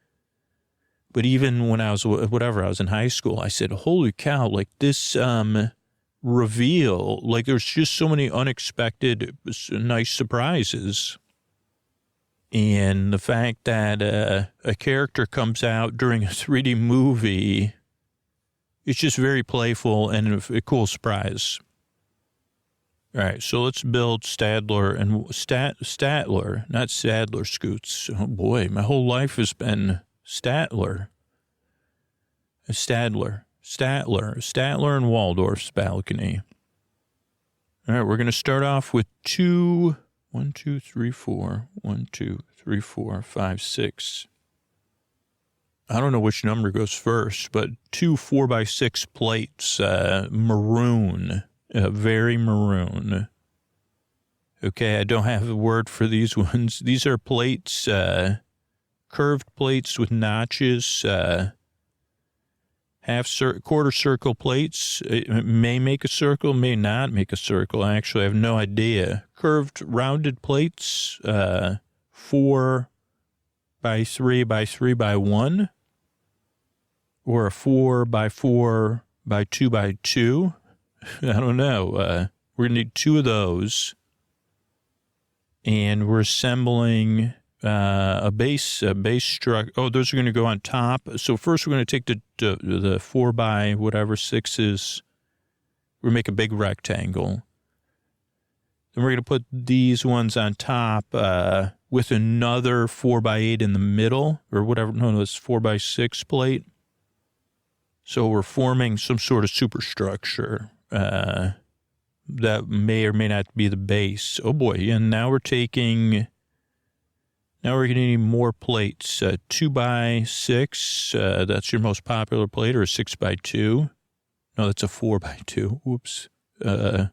but even when I was I was in high school, I said, holy cow, like this reveal, like there's just so many unexpected nice surprises. And the fact that a character comes out during a 3D movie, it's just very playful and a cool surprise. All right, so let's build Statler and Statler, not Sadler Scoots. Oh boy, my whole life has been Statler and Waldorf's balcony. All right, we're going to start off with 1, 2, 3, 4, 1, 2, 3, 4, 5, 6. I don't know which number goes first, but 2 4x6 plates, maroon. Very maroon. Okay, I don't have a word for these ones. These are plates, curved plates with notches, quarter circle plates. It may make a circle, may not make a circle. Actually, I have no idea. Curved, rounded plates, 4 by 3 by 3 by 1, or a 4 by 4 by 2 by 2. I don't know. We're going to need 2 of those. And we're assembling a base structure. Oh, those are going to go on top. So first we're going to take the 4 by whatever 6s. We'll make a big rectangle. Then we're going to put these ones on top with another 4 by 8 in the middle, or whatever. No, it's 4 by 6 plate. So we're forming some sort of superstructure. That may or may not be the base. Oh boy. And now we're going to need more plates. 2 by 6. That's your most popular plate, or a 6 by 2. No, that's a 4 by 2. Whoops. I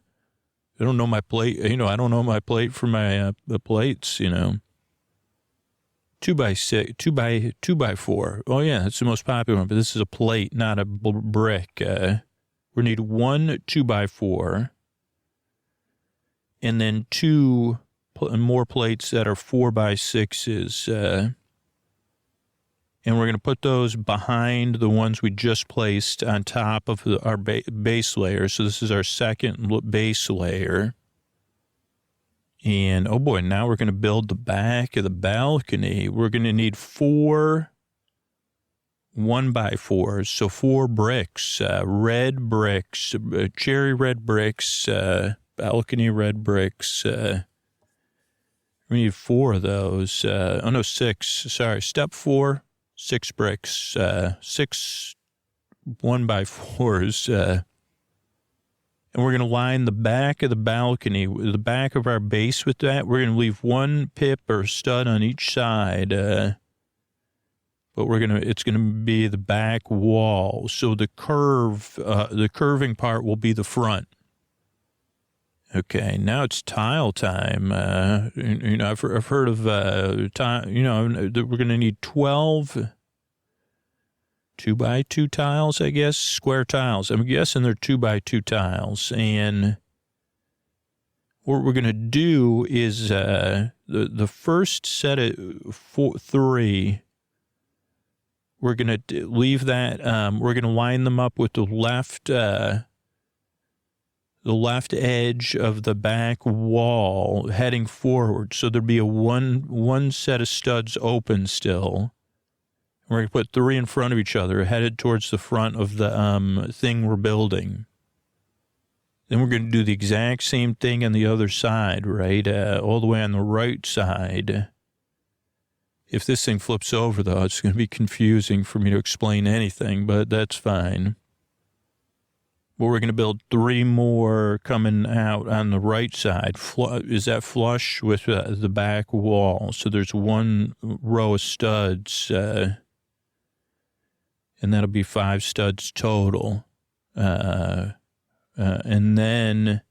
don't know my plate. I don't know my plate for my the plates, 2 by 6, 2 by 4. Oh yeah, that's the most popular one, but this is a plate, not a brick. We need 1 2 by 4, and then 2 more plates that are 4 by 6s. And we're going to put those behind the ones we just placed on top of our base layer. So this is our second base layer. And, oh boy, now we're going to build the back of the balcony. We're going to need 4 1 by 4s. So 4 bricks, red bricks, cherry red bricks, balcony red bricks. We need 4 of those. 6. Sorry, step 4, 6 bricks, 6 1 by 4s. And we're going to line the back of the balcony, the back of our base with that. We're going to leave 1 pip or stud on each side. But it's going to be the back wall. So the curving part will be the front. Okay, now it's tile time. I've heard of tile. We're going to need 12 2 by 2 tiles, I guess, square tiles. I'm guessing they're 2 by 2 tiles. And what we're going to do is the first set of 3. We're going to leave that. We're going to line them up with the left edge of the back wall heading forward. So there'd be a one set of studs open still. We're going to put 3 in front of each other, headed towards the front of the thing we're building. Then we're going to do the exact same thing on the other side, right? All the way on the right side. If this thing flips over, though, it's going to be confusing for me to explain anything, but that's fine. Well, we're going to build 3 more coming out on the right side. Is that flush with the back wall? So there's 1 row of studs, and that'll be 5 studs total. And then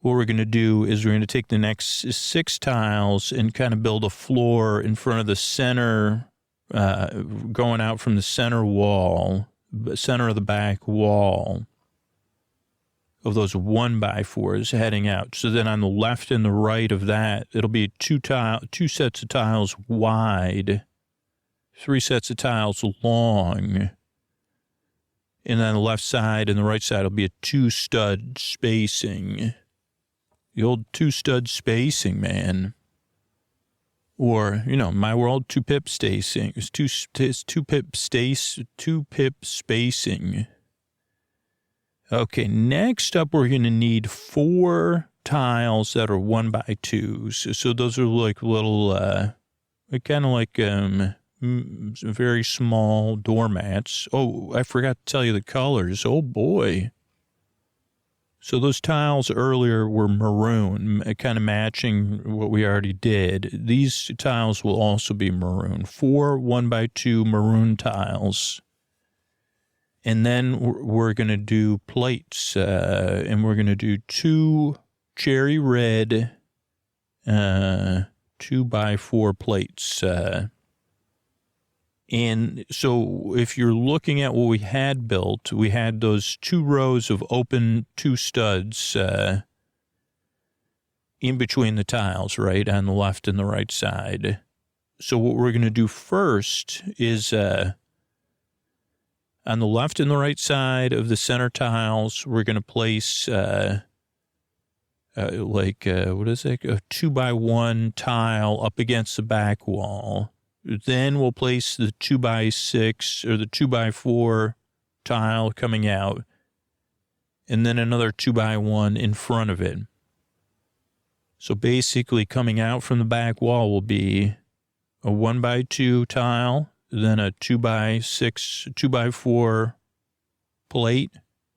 what we're going to do is we're going to take the next 6 tiles and kind of build a floor in front of the center, going out from the center wall, center of the back wall of those 1x4s heading out. So then on the left and the right of that, it'll be 2 sets of tiles wide, 3 sets of tiles long. And on the left side and the right side will be a 2-stud spacing. The old 2-stud spacing, man. Or, my world, 2-pip spacing. It's 2-pip spacing. Okay, next up, we're going to need 4 tiles that are 1x2s. So those are like little, kind of like very small doormats. Oh, I forgot to tell you the colors. Oh, boy. So those tiles earlier were maroon, kind of matching what we already did. These tiles will also be maroon. 4 1x2 maroon tiles. And then we're going to do plates, and we're going to do 2 cherry red 2x4 plates. And so if you're looking at what we had built, we had those 2 rows of open 2 studs in between the tiles, right, on the left and the right side. So what we're going to do first is on the left and the right side of the center tiles, we're going to place what is it, a 2x1 tile up against the back wall. Then we'll place the 2x6 or the 2x4 tile coming out, and then another 2x1 in front of it. So basically coming out from the back wall will be a 1x2 tile, then a 2x6, 2x4 plate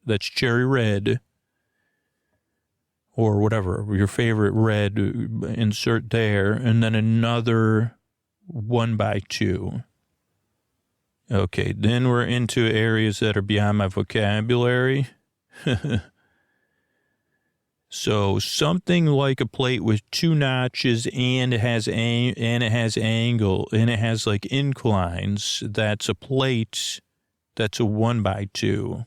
that's cherry red, or whatever, your favorite red, insert there, and then another 1x2. Okay, then we're into areas that are beyond my vocabulary. So something like a plate with 2 notches and it has angle and it has like inclines. That's a plate. That's a 1x2.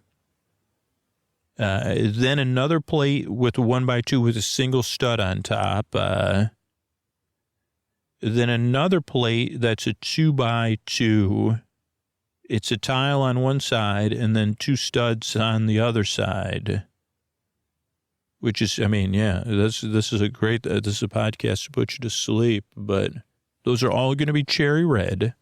Then another plate with a 1x2 with a single stud on top. Then another plate that's a 2x2. It's a tile on one side and then 2 studs on the other side. Which is, this is a great, this is a podcast to put you to sleep, but those are all going to be cherry red.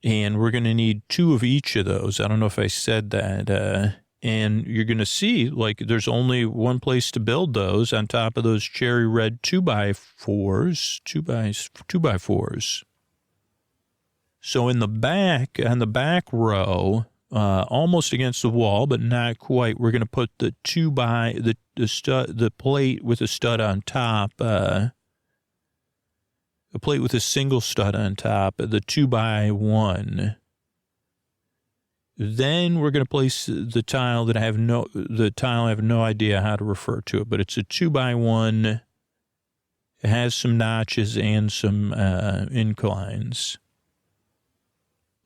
And we're going to need 2 of each of those. I don't know if I said that. And you're going to see, like, there's only one place to build those on top of those cherry red 2x4s, 2x4s. So in the back, on the back row, almost against the wall, but not quite, we're going to put the the plate with a stud on top, a plate with a single stud on top, the 2x1. Then we're going to place the tile that I have no idea how to refer to it, but it's a 2x1. It has some notches and some inclines.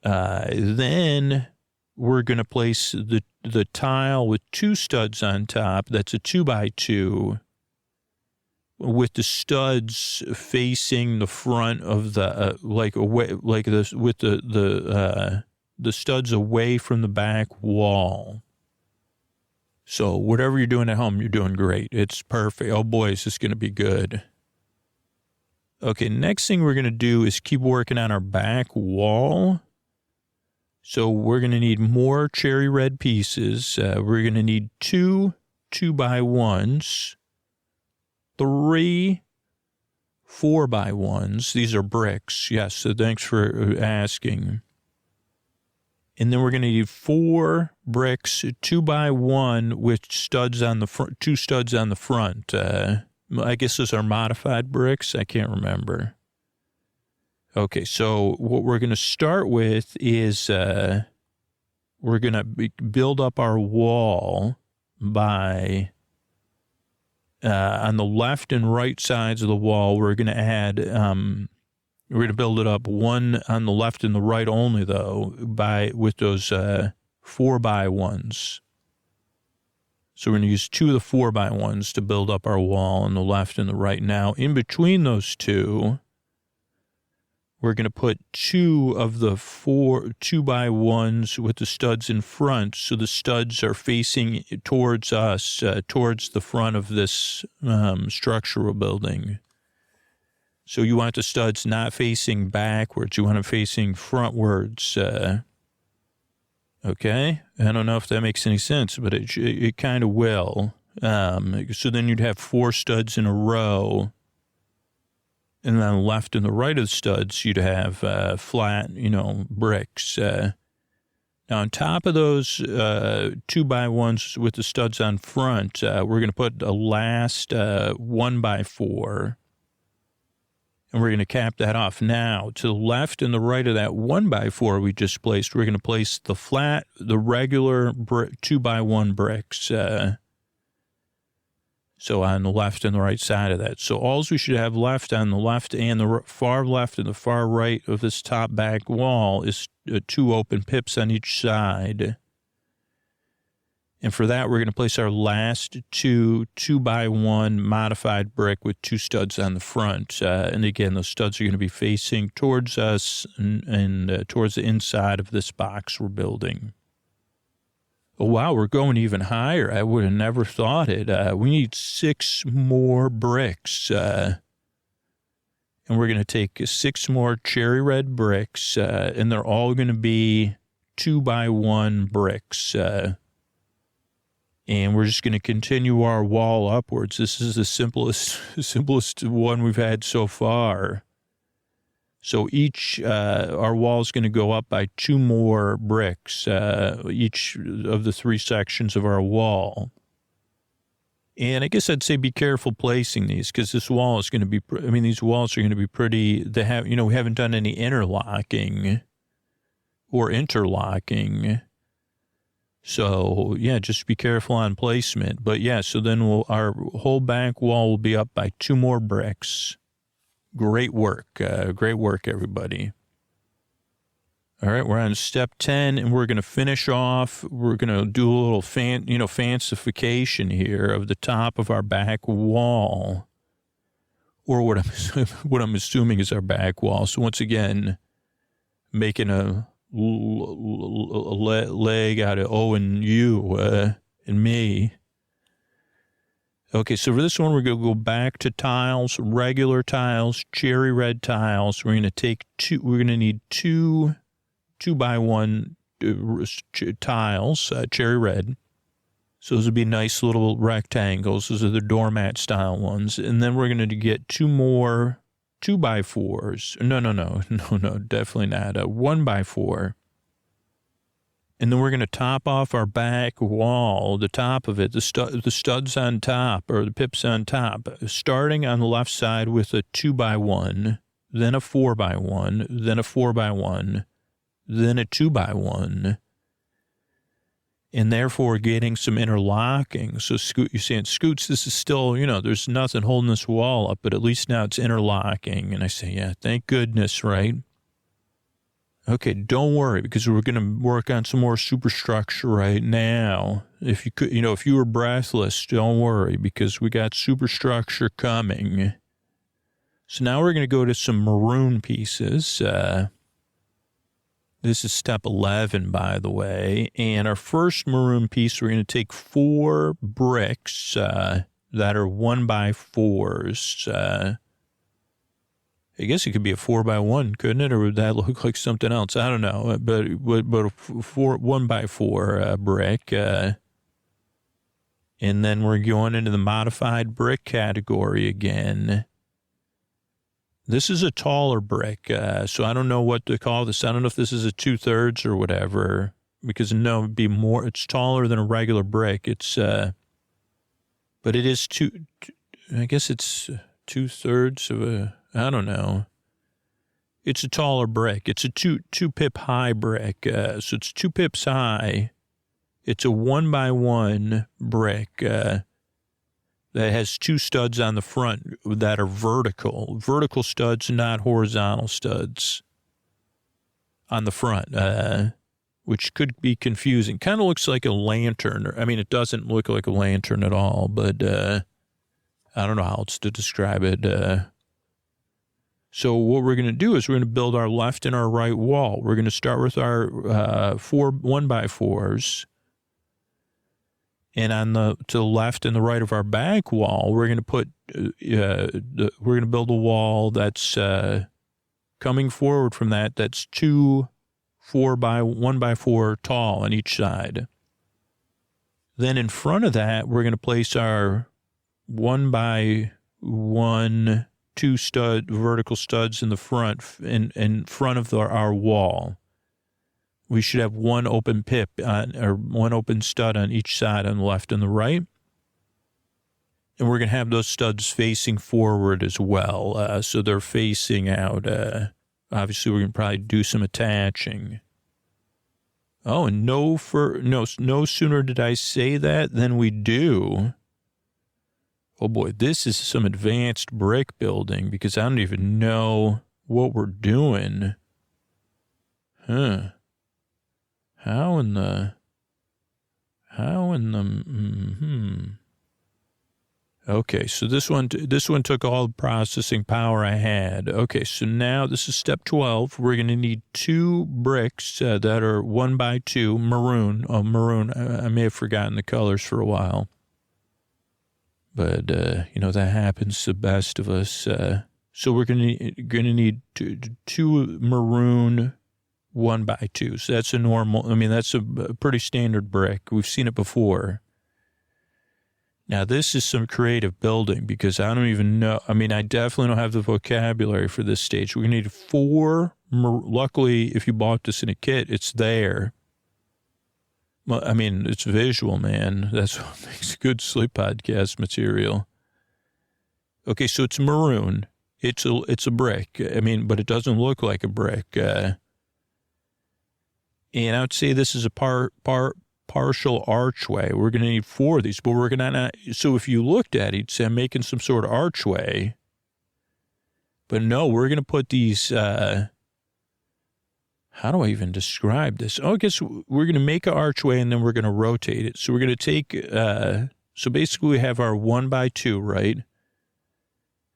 Then we're going to place the tile with 2 studs on top. That's a 2x2 with the studs facing the front of the the studs away from the back wall. So whatever you're doing at home, you're doing great. It's perfect. Oh boy, is this going to be good. Okay, next thing we're going to do is keep working on our back wall. So we're going to need more cherry red pieces. We're going to need 2 2x1s, 3 4x1s. These are bricks. Yes, so thanks for asking. And then we're going to need 4 bricks, 2x1 with studs on the front, 2 studs on the front. I guess those are modified bricks. I can't remember. Okay, so what we're going to start with is we're going to build up our wall by, on the left and right sides of the wall, we're going to add, we're going to build it up one on the left and the right only, though, with those 4x1s. So we're going to use 2 of the 4x1s to build up our wall on the left and the right. Now, in between those two, we're going to put 2 of the 2x1s with the studs in front. So the studs are facing towards us, towards the front of this structure we're building. So you want the studs not facing backwards. You want them facing frontwards. Okay? I don't know if that makes any sense, but it kind of will. So then you'd have 4 studs in a row. And then on the left and the right of the studs, you'd have flat, bricks. Now, on top of those 2x1s with the studs on front, we're going to put a last 1x4. And we're going to cap that off. Now, to the left and the right of that 1x4 we just placed, we're going to place the regular 2x1 bricks. So on the left and the right side of that. So all we should have left on the left and the far left and the far right of this top back wall is 2 open pips on each side. And for that, we're going to place our last 2x1 modified brick with 2 studs on the front. And again, those studs are going to be facing towards us and towards the inside of this box we're building. Oh, wow, we're going even higher. I would have never thought it. We need 6 more bricks. And we're going to take 6 more cherry red bricks, and they're all going to be 2x1 bricks. And we're just going to continue our wall upwards. This is the simplest one we've had so far. So our wall is going to go up by 2 more bricks, each of the 3 sections of our wall. And I guess I'd say be careful placing these, because this wall is going to be, these walls are going to be pretty, we haven't done any interlocking. So, yeah, just be careful on placement. But, yeah, so then our whole back wall will be up by 2 more bricks. Great work. Great work, everybody. All right, we're on step 10, and we're going to finish off. We're going to do a little fancification here of the top of our back wall, or what I'm assuming is our back wall. So once again, making a leg out of O and U and me. Okay, so for this one, we're going to go back to tiles, regular tiles, cherry red tiles. We're going to take 2, we're going to need 2 2x1 tiles, cherry red. So those would be nice little rectangles. Those are the doormat style ones. And then we're going to get 2 more 2x4s. No, definitely not. 1x4. And then we're going to top off our back wall, the top of it, the studs on top, or the pips on top, starting on the left side with a 2x1, then a 4x1, then a 4x1, then a 2x1, and therefore getting some interlocking. So you're saying, Scoots, this is still, there's nothing holding this wall up, but at least now it's interlocking. And I say, yeah, thank goodness, right? Okay, don't worry, because we're going to work on some more superstructure right now. If you could, if you were breathless, don't worry, because we got superstructure coming. So now we're going to go to some maroon pieces. This is step 11, by the way. And our first maroon piece, we're going to take 4 bricks that are 1x4s. I guess it could be a 4x1, couldn't it? Or would that look like something else? I don't know. But a 1x4 brick. And then we're going into the modified brick category again. This is a taller brick, so I don't know what to call this. I don't know if this is a 2/3 or whatever, because no, it'd be more. It's taller than a regular brick. It's, but it is I guess it's 2/3 of a. I don't know. It's a taller brick. It's a two pip high brick, so it's 2 pips high. It's a 1x1 brick that has 2 studs on the front that are vertical studs, not horizontal studs on the front, which could be confusing. Kind of looks like a lantern. I mean, it doesn't look like a lantern at all, but I don't know how else to describe it. So what we're going to do is we're going to build our left and our right wall. We're going to start with our 4 1x4s. And to the left and the right of our back wall, we're going to put, we're going to build a wall that's coming forward from that's 2 1x4 tall on each side. Then in front of that, we're going to place our 1x1 2 vertical studs in the front, in front of our wall. We should have 1 open pip or 1 open stud on each side, on the left and the right. And we're going to have those studs facing forward as well. So they're facing out. Obviously, we're going to probably do some attaching. Oh, and no sooner did I say that than we do. Oh boy, this is some advanced brick building, because I don't even know what we're doing. Huh. How in the, Okay, so this one took all the processing power I had. Okay, so now this is step 12. We're going to need 2 bricks that are 1x2 maroon. Oh, maroon. I may have forgotten the colors for a while. But, that happens to the best of us. So we're going to need two maroon 1x2. So that's that's a pretty standard brick. We've seen it before. Now, this is some creative building, because I don't even know. I definitely don't have the vocabulary for this stage. We're going to need 4. Luckily, if you bought this in a kit, it's there. Well, it's visual, man. That's what makes good sleep podcast material. Okay, so it's maroon. It's a brick. But it doesn't look like a brick. And I would say this is a partial archway. We're going to need 4 of these, but we're going to. So if you looked at it, you'd say I'm making some sort of archway. But no, we're going to put these. How do I even describe this? Oh, I guess we're going to make an archway and then we're going to rotate it. So we're going to take, so basically we have our 1x2, right?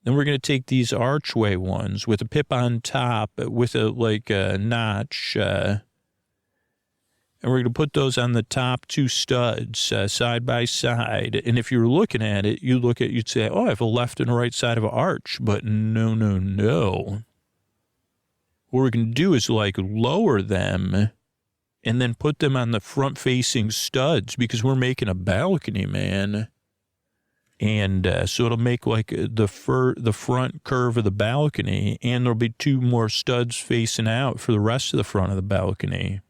Then we're going to take these archway ones with a pip on top with a notch, and we're going to put those on the top 2 studs side by side. And if you're looking at it, you'd say, oh, I have a left and a right side of an arch. But no. What we're going to do is lower them and then put them on the front facing studs, because we're making a balcony, man. And so it'll make the front curve of the balcony, and there'll be 2 more studs facing out for the rest of the front of the balcony.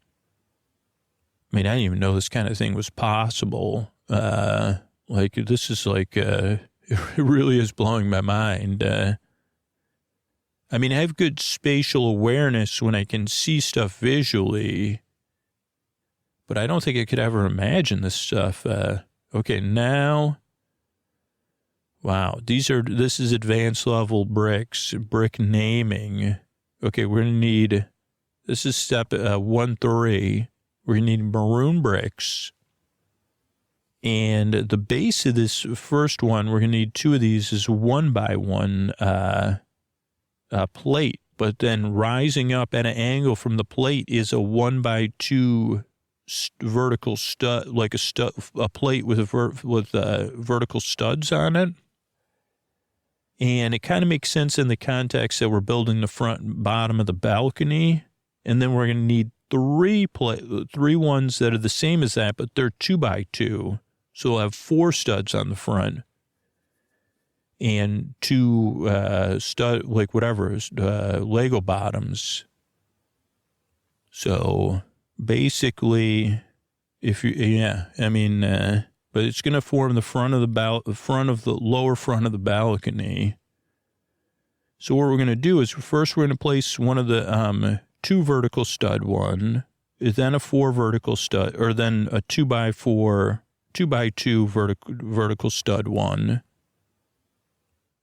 I didn't even know this kind of thing was possible. This is it really is blowing my mind. I have good spatial awareness when I can see stuff visually, but I don't think I could ever imagine this stuff. Okay, now, wow, this is advanced level brick naming. Okay, we're going to need, this is step 1-3. We're going to need maroon bricks. And the base of this first one, we're going to need 2 of these, is 1x1 plate, but then rising up at an angle from the plate is a 1x2 vertical stud, a plate with vertical studs on it. And it kind of makes sense in the context that we're building the front and bottom of the balcony. And then we're going to need 3 ones that are the same as that, but they're 2x2. So we'll have 4 studs on the front. and two Lego bottoms. So basically, but it's going to form the lower front of the balcony. So what we're going to do is first we're going to place one of the two vertical stud one, then a four vertical stud, or then a 2x2 vertical stud one,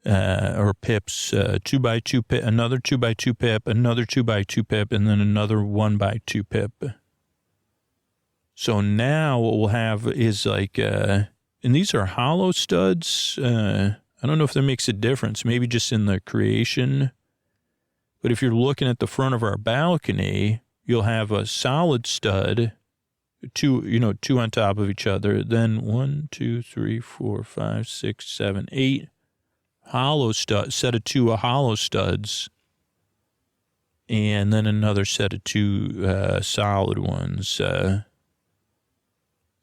or pips, 2x2 pip, another 2x2 pip, another 2x2 pip, and then another 1x2 pip. So now what we'll have is and these are hollow studs. I don't know if that makes a difference, maybe just in the creation. But if you're looking at the front of our balcony, you'll have a solid stud, two on top of each other. Then 1, 2, 3, 4, 5, 6, 7, 8 hollow stud, set of two hollow studs, and then another set of two solid ones.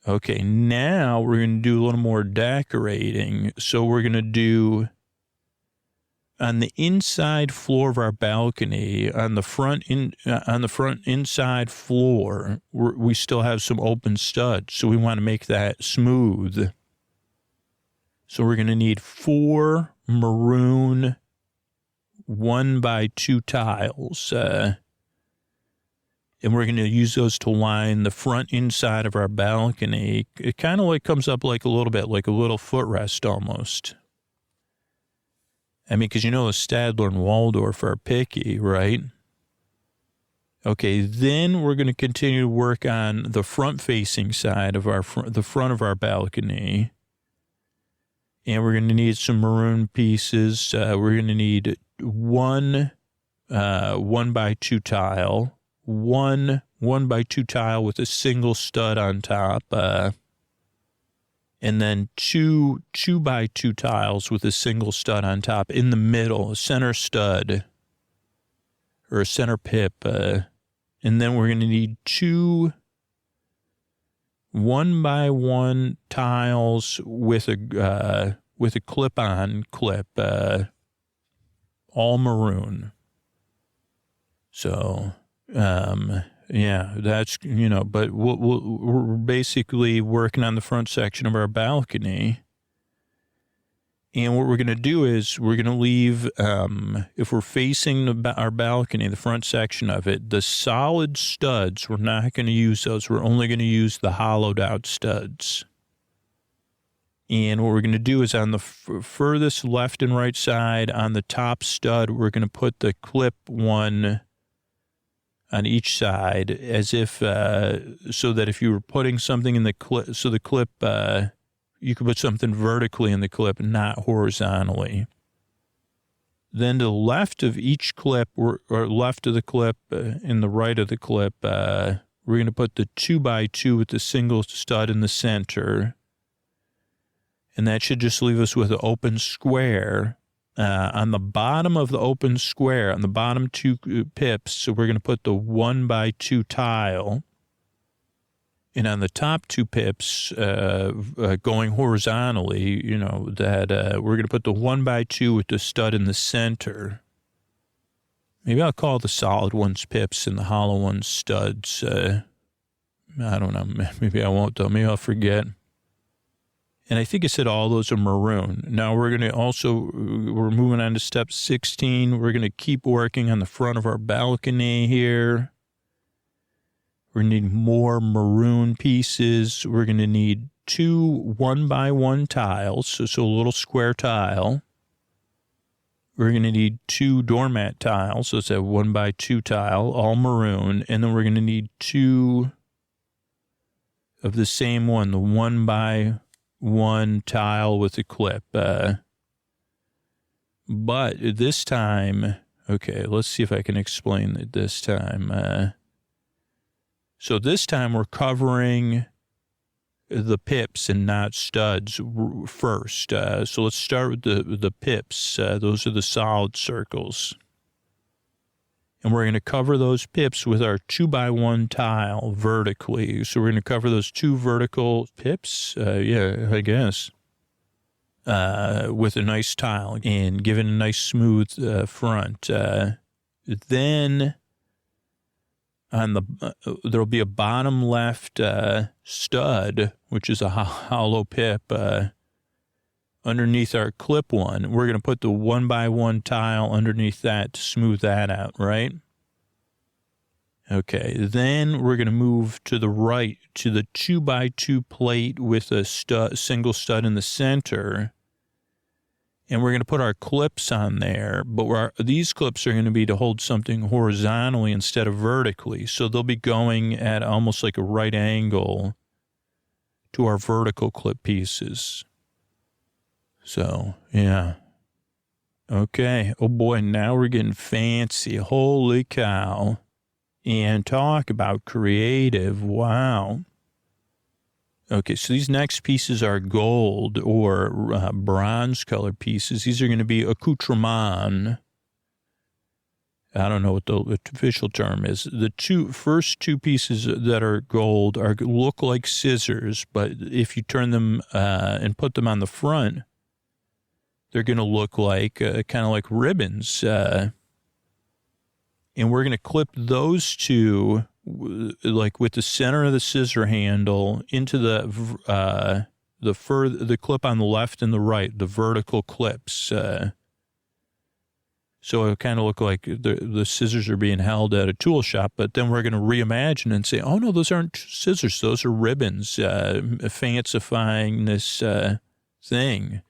Okay, now we're going to do a little more decorating. So we're going to do on the inside floor of our balcony, on the front inside floor, we still have some open studs. So we want to make that smooth. So we're going to need 4 maroon 1x2 tiles. And we're going to use those to line the front inside of our balcony. It kind of comes up like a little footrest almost. I mean, because the Stadler and Waldorf are picky, right? Okay, then we're going to continue to work on the front-facing side of the front of our balcony. And we're going to need some maroon pieces. We're going to need 1 1x2 tile. 1 1x2 tile with a single stud on top, and then 2 2x2 tiles with a single stud on top in the middle, a center stud or a center pip, and then we're going to need 2 1x1 tiles with a clip-on clip, all maroon. So. That's, but we're basically working on the front section of our balcony. And what we're going to do is we're going to leave, if we're facing our balcony, the front section of it, the solid studs, we're not going to use those. We're only going to use the hollowed out studs. And what we're going to do is on the furthest left and right side, on the top stud, we're going to put the clip one on each side, as if, so that if you were putting something in the clip, so the clip, you could put something vertically in the clip, not horizontally. Then to the left of each clip, or left of the clip, and the right of the clip, we're going to put the 2x2 with the single stud in the center. And that should just leave us with an open square. On the bottom of the open square, on the bottom 2 pips, so we're going to put the 1x2 tile. And on the top 2 pips, going horizontally, we're going to put the 1x2 with the stud in the center. Maybe I'll call the solid ones pips and the hollow ones studs. I don't know. Maybe I won't, though. Maybe I'll forget. And I think I said all those are maroon. Now we're moving on to step 16. We're going to keep working on the front of our balcony here. We're going to need more maroon pieces. We're going to need 2 1x1 tiles, so a little square tile. We're going to need 2 doormat tiles, so it's a 1x2 tile, all maroon. And then we're going to need 2 of the same one, the 1x1 tile with a clip. But this time, okay, let's see if I can explain it this time. So this time we're covering the pips and not studs first. So let's start with the pips. Those are the solid circles. And we're going to cover those pips with our 2x1 tile vertically. So we're going to cover those 2 vertical pips. I guess. with a nice tile and give it a nice smooth front. Then on the there'll be a bottom left stud, which is a hollow pip underneath our clip one. We're going to put the 1x1 tile underneath that to smooth that out, right? Okay, then we're going to move to the right to the 2x2 plate with a single stud in the center. And we're going to put our clips on there, but these clips are going to be to hold something horizontally instead of vertically. So they'll be going at almost like a right angle to our vertical clip pieces. So, yeah. Okay. Oh, boy, now we're getting fancy. Holy cow. And talk about creative. Wow. Okay, so these next pieces are gold or bronze-colored pieces. These are going to be accoutrement. I don't know what the official term is. The first two pieces that are gold look like scissors, but if you turn them and put them on the front, they're going to look like kind of like ribbons. And we're going to clip those two like with the center of the scissor handle into the clip on the left and the right, the vertical clips. So it kind of look like the scissors are being held at a tool shop, but then we're going to reimagine and say, oh no, those aren't scissors. Those are ribbons, fancifying this thing.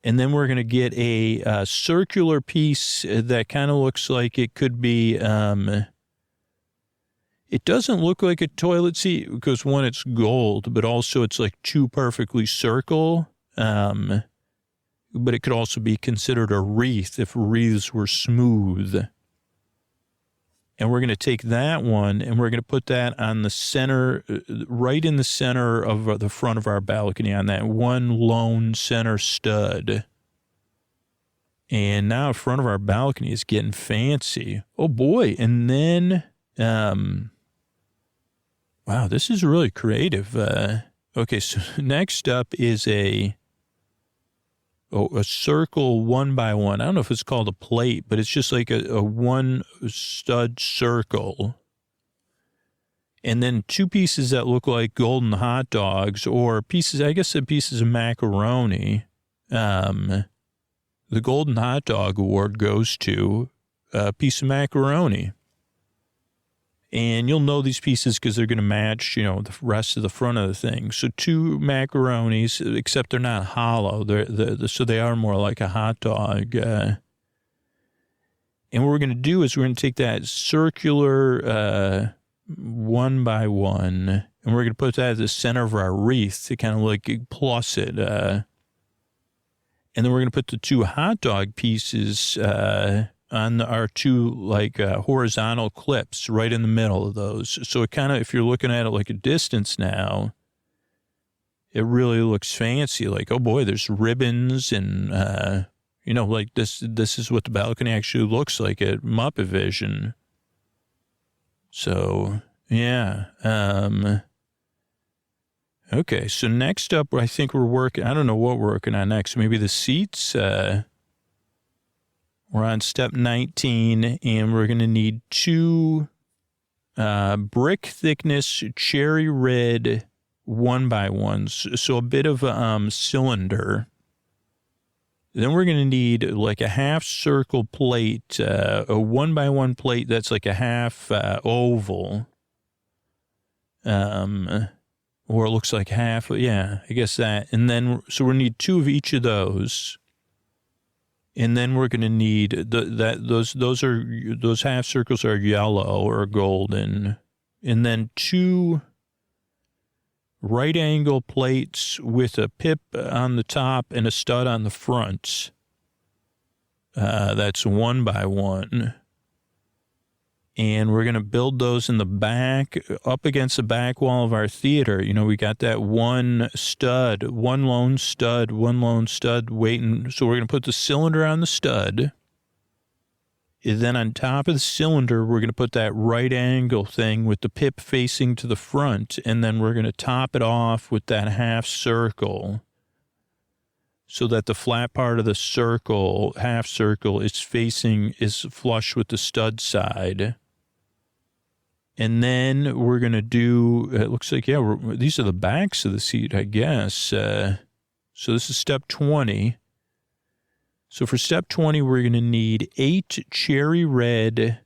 And then we're going to get a circular piece that kind of looks like it could be, it doesn't look like a toilet seat because, one, it's gold, but also it's like too perfectly circle. But it could also be considered a wreath if wreaths were smooth. And we're going to take that one and we're going to put that on the center, right in the center of the front of our balcony on that one lone center stud. And now in front of our balcony is getting fancy. Oh boy. And then, wow, this is really creative. Okay, so next up is a circle 1x1. I don't know if it's called a plate, but it's just like a one stud circle. And then two pieces that look like golden hot dogs or pieces, I guess, pieces of macaroni. The golden hot dog award goes to a piece of macaroni. And you'll know these pieces because they're going to match, the rest of the front of the thing. So two macaronis, except they're not hollow. So they are more like a hot dog. And what we're going to do is we're going to take that circular 1x1, and we're going to put that at the center of our wreath to kind of like plus it. And then we're going to put the two hot dog pieces on our two horizontal clips right in the middle of those. So it kind of, if you're looking at it like a distance now, it really looks fancy. Like, oh boy, there's ribbons and, like this is what the balcony actually looks like at Muppet Vision. So, yeah. Okay, so next up, I think I don't know what we're working on next. Maybe the seats, we're on step 19, and we're going to need two brick thickness cherry red 1x1s, so a bit of a cylinder. Then we're going to need like a half circle plate, a 1x1 plate that's like a half oval, or it looks like half. Yeah, I guess that. And then so we need two of each of those. And then we're going to need those half circles are yellow or golden, and then two right angle plates with a pip on the top and a stud on the front. That's 1x1. And we're going to build those in the back, up against the back wall of our theater. We got that one lone stud waiting. So we're going to put the cylinder on the stud. And then on top of the cylinder, we're going to put that right angle thing with the pip facing to the front. And then we're going to top it off with that half circle. so that the flat part of the circle, half circle, is flush with the stud side. And then we're going to do, it looks like, these are the backs of the seat, I guess. So this is step 20. So for step 20, we're going to need 8 cherry red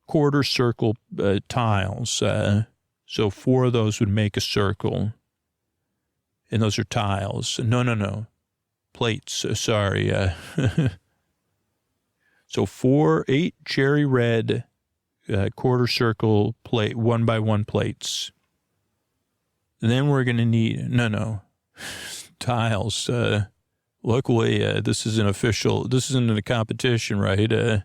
quarter circle tiles. So 4 of those would make a circle. And those are tiles. No. Plates. Sorry. So 8 cherry red quarter circle plate, 1x1 plates. And then we're going to need, tiles. Luckily, this isn't a competition, right? Then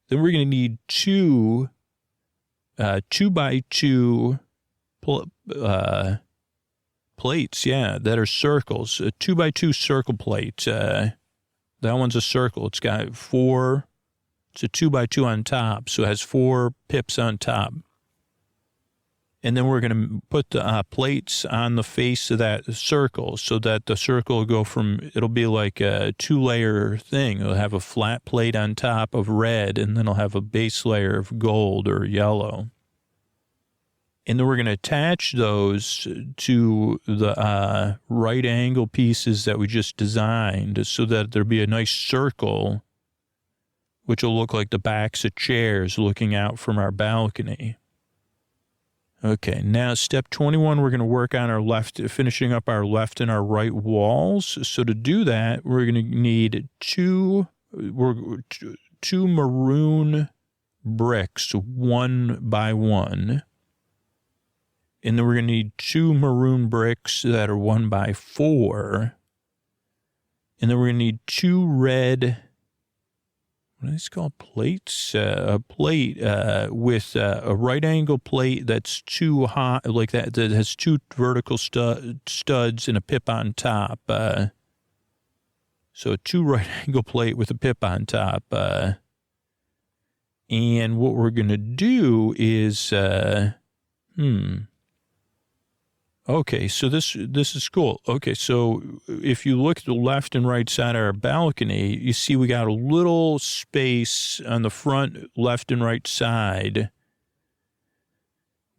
we're going to need 2 2x2 plates, that are circles. A 2x2 circle plate. That one's a circle. It's got 4. It's a 2x2 on top, so it has 4 pips on top. And then we're going to put the plates on the face of that circle so that the circle will go it'll be like a 2-layer thing. It'll have a flat plate on top of red, and then it'll have a base layer of gold or yellow. And then we're going to attach those to the right angle pieces that we just designed so that there'll be a nice circle, which will look like the backs of chairs looking out from our balcony. Okay, now step 21, we're going to work on finishing up our left and our right walls. So to do that, we're going to need 2 maroon bricks, 1x1. And then we're going to need 2 maroon bricks that are 1x4. And then we're going to need 2 red, what are these called, plates? A plate with a right angle plate that's 2 high, like that has 2 vertical studs and a pip on top. So a 2 right angle plate with a pip on top. And what we're going to do is, okay, so this is cool. Okay, so if you look at the left and right side of our balcony, you see we got a little space on the front left and right side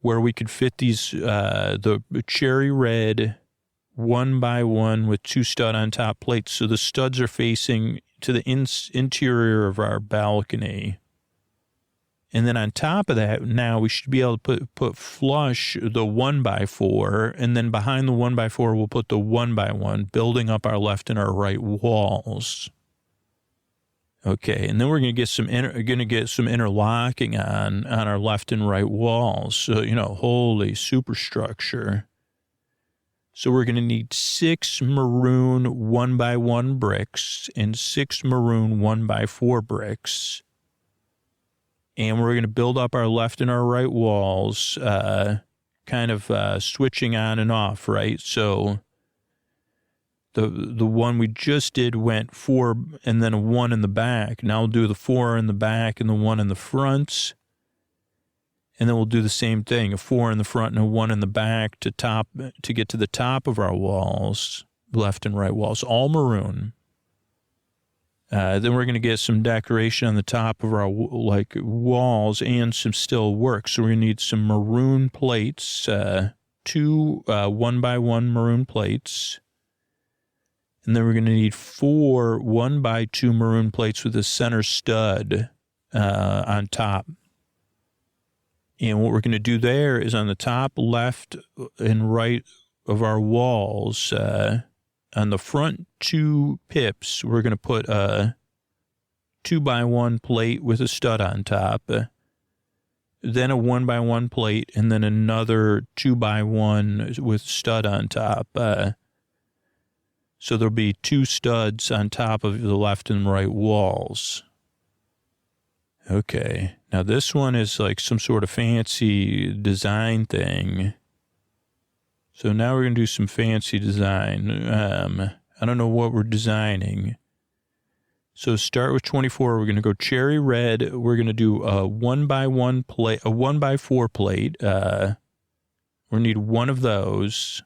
where we could fit these, the cherry red 1x1 with 2 stud on top plates. So the studs are facing to the interior of our balcony. And then on top of that, now we should be able to put flush the 1x4, and then behind the 1x4, we'll put the 1x1, building up our left and our right walls. Okay, and then we're going to get some interlocking on our left and right walls. So, holy superstructure. So we're going to need 6 maroon 1x1 bricks and 6 maroon 1x4 bricks. And we're going to build up our left and our right walls, kind of switching on and off, right? So the one we just did went 4 and then a 1 in the back. Now we'll do the 4 in the back and the 1 in the front. And then we'll do the same thing, a 4 in the front and a 1 in the back to get to the top of our walls, left and right walls, all maroon. Then we're going to get some decoration on the top of our walls and some still work. So we're going to need some maroon plates, 2 1x1 maroon plates. And then we're going to need 4 1x2 maroon plates with a center stud on top. And what we're going to do there is on the top left and right of our walls, on the front 2 pips, we're going to put a 2x1 plate with a stud on top, then a 1x1 plate, and then another 2x1 with stud on top. So there'll be 2 studs on top of the left and right walls. Okay. Now this one is like some sort of fancy design thing. So now we're going to do some fancy design. I don't know what we're designing. So start with 24. We're going to go cherry red. We're going to do a 1x1 plate, a 1x4 plate. We need 1 of those.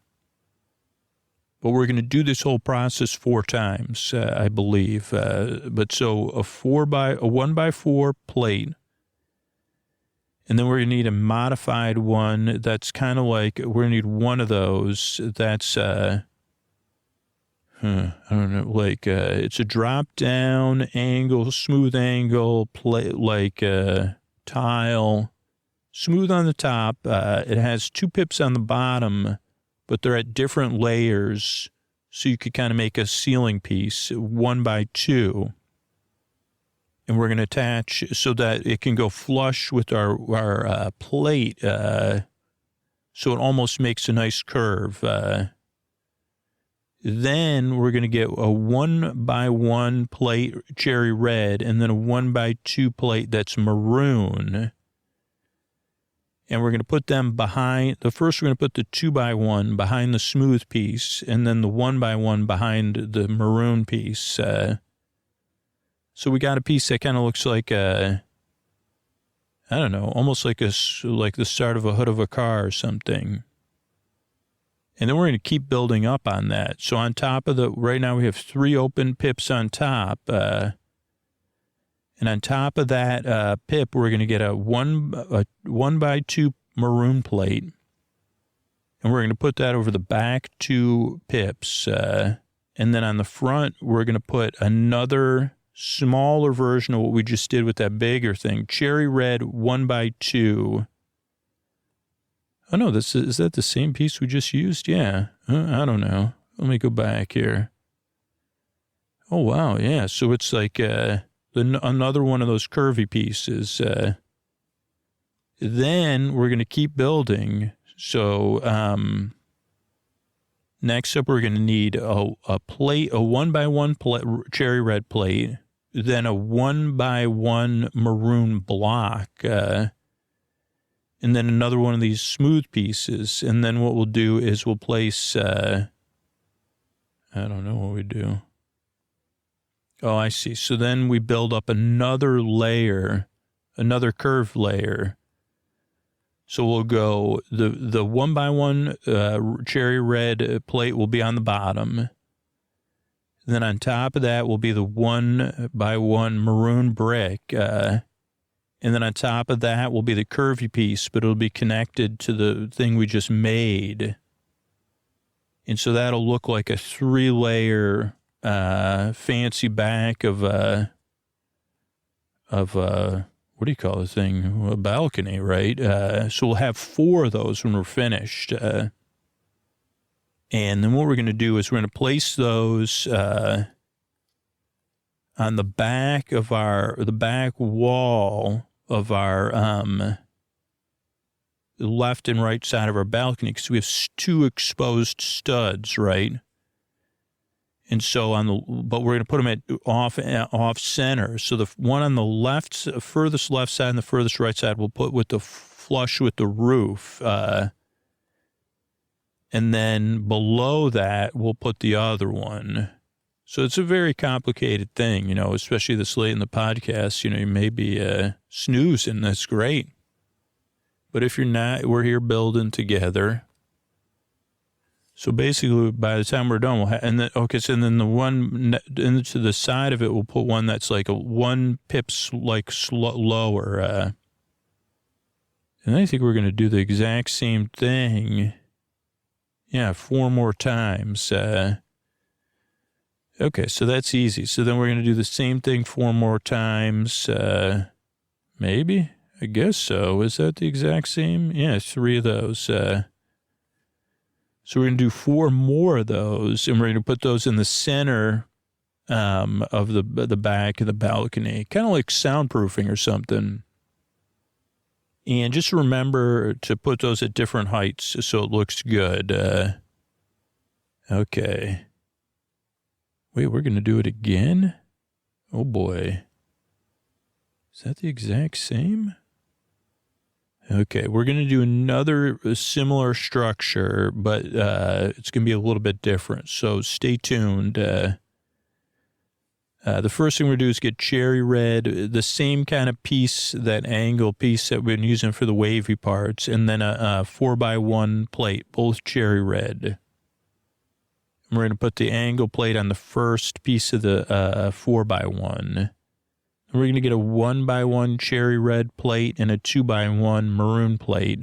But we're going to do this whole process 4 times, I believe. But so a 1x4 plate. And then we're going to need a modified one that's kind of like, we're going to need one of those that's, I don't know, like, it's a drop down angle, smooth angle, plate, like, tile, smooth on the top. It has 2 pips on the bottom, but they're at different layers. So you could kind of make a ceiling piece, 1x2. And we're going to attach so that it can go flush with our plate. So it almost makes a nice curve. Then we're going to get a 1x1 plate, cherry red, and then a 1x2 plate that's maroon. And we're going to put them behind, first we're going to put the 2x1 behind the smooth piece, and then the 1x1 behind the maroon piece. So we got a piece that kind of looks like I don't know, almost like like the start of a hood of a car or something. And then we're going to keep building up on that. So on top of right now we have 3 open pips on top. And on top of that pip, we're going to get a 1x2 maroon plate. And we're going to put that over the back 2 pips. And then on the front, we're going to put another smaller version of what we just did with that bigger thing. Cherry red 1x2. Oh, no, is that the same piece we just used? Yeah. I don't know. Let me go back here. Oh, wow. Yeah. So it's like another one of those curvy pieces. Then we're going to keep building. So next up, we're going to need a plate, a 1x1 cherry red plate, then a 1x1 maroon block, and then another one of these smooth pieces. And then what we'll do is we'll place, I don't know what we do. Oh, I see. So then we build up another layer, another curved layer. So we'll go, the 1x1 cherry red plate will be on the bottom. Then on top of that will be the 1x1 maroon brick. And then on top of that will be the curvy piece, but it'll be connected to the thing we just made. And so that'll look like a 3-layer fancy back of what do you call the thing? A balcony, right? So we'll have 4 of those when we're finished. And then what we're going to do is we're going to place those on the back of the back wall of our left and right side of our balcony, because we have 2 exposed studs, right? And so but we're going to put them at off center. So the one on the furthest left side and the furthest right side we'll put with the flush with the roof. And then below that, we'll put the other one. So it's a very complicated thing, especially this late in the podcast. You may be snoozing. That's great. But if you're not, we're here building together. So basically, by the time we're done, we'll have, so then the one into the side of it, we'll put one that's like 1 pips lower. And I think we're going to do the exact same thing. Yeah, 4 more times. Okay, so that's easy. So then we're going to do the same thing 4 more times. Maybe? I guess so. Is that the exact same? Yeah, 3 of those. So we're going to do 4 more of those, and we're going to put those in the center of the back of the balcony, kind of like soundproofing or something. And just remember to put those at different heights so it looks good. Okay. Wait, we're going to do it again? Oh, boy. Is that the exact same? Okay, we're going to do another similar structure, but it's going to be a little bit different. So stay tuned. The first thing we're going to do is get cherry red, the same kind of piece, that angle piece that we've been using for the wavy parts, and then a 4x1 plate, both cherry red. We're going to put the angle plate on the first piece of the 4x1. We're going to get a 1x1 cherry red plate and a 2x1 maroon plate.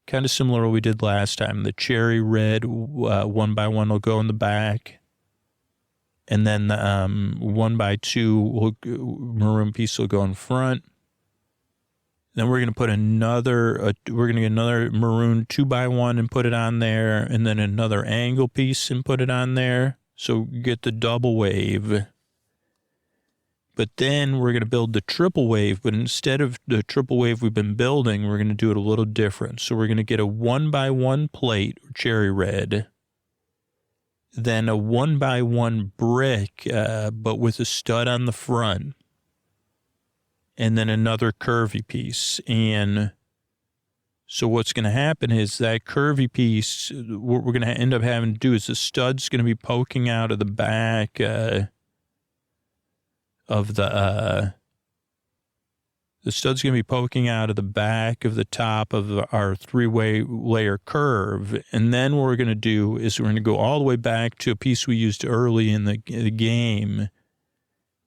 Kind of similar to what we did last time. The cherry red 1x1 will go in the back. And then the 1x2 maroon piece will go in front. Then we're going to put another maroon 2x1 and put it on there. And then another angle piece and put it on there. So get the double wave. But then we're going to build the triple wave. But instead of the triple wave we've been building, we're going to do it a little different. So we're going to get a 1x1 plate, cherry red. Then a 1x1 brick, but with a stud on the front. And then another curvy piece. And so what's going to happen is that curvy piece, what we're going to end up having to do is the stud's going to be poking out of the back the stud's going to be poking out of the back of the top of our three-way layer curve. And then what we're going to do is we're going to go all the way back to a piece we used early in the game,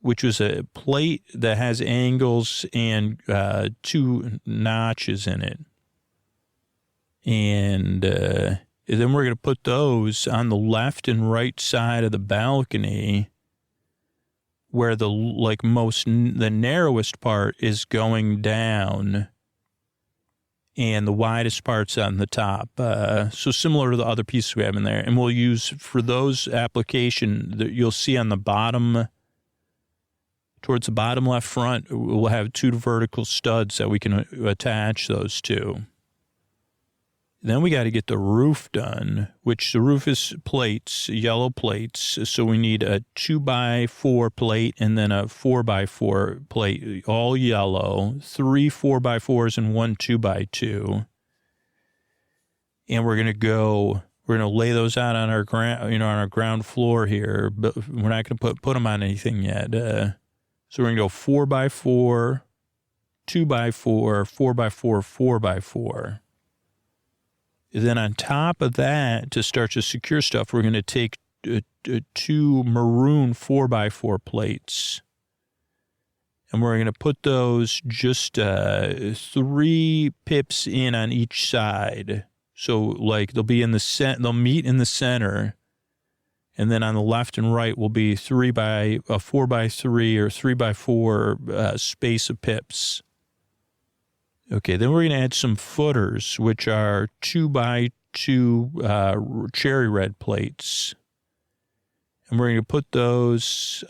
which was a plate that has angles and 2 notches in it. And then we're going to put those on the left and right side of the balcony, where the narrowest part is going down and the widest part's on the top. So similar to the other pieces we have in there. And we'll use, for those application that you'll see on the bottom, towards the bottom left front, we'll have 2 vertical studs that we can attach those to. Then we got to get the roof done, which the roof is plates, yellow plates. So we need a 2x4 plate and then a 4x4 plate, all yellow, 3 4x4s and 1 2x2. And we're going to lay those out on our ground, on our ground floor here, but we're not going to put them on anything yet. So we're going to go 4x4, 2x4, 4x4, 4x4. Then on top of that, to start to secure stuff, we're going to take 2 maroon 4x4 plates. And we're going to put those just 3 pips in on each side. So they'll be they'll meet in the center. And then on the left and right will be 4x3 or 3x4 space of pips. Okay, then we're going to add some footers, which are 2x2 cherry red plates. And we're going to put those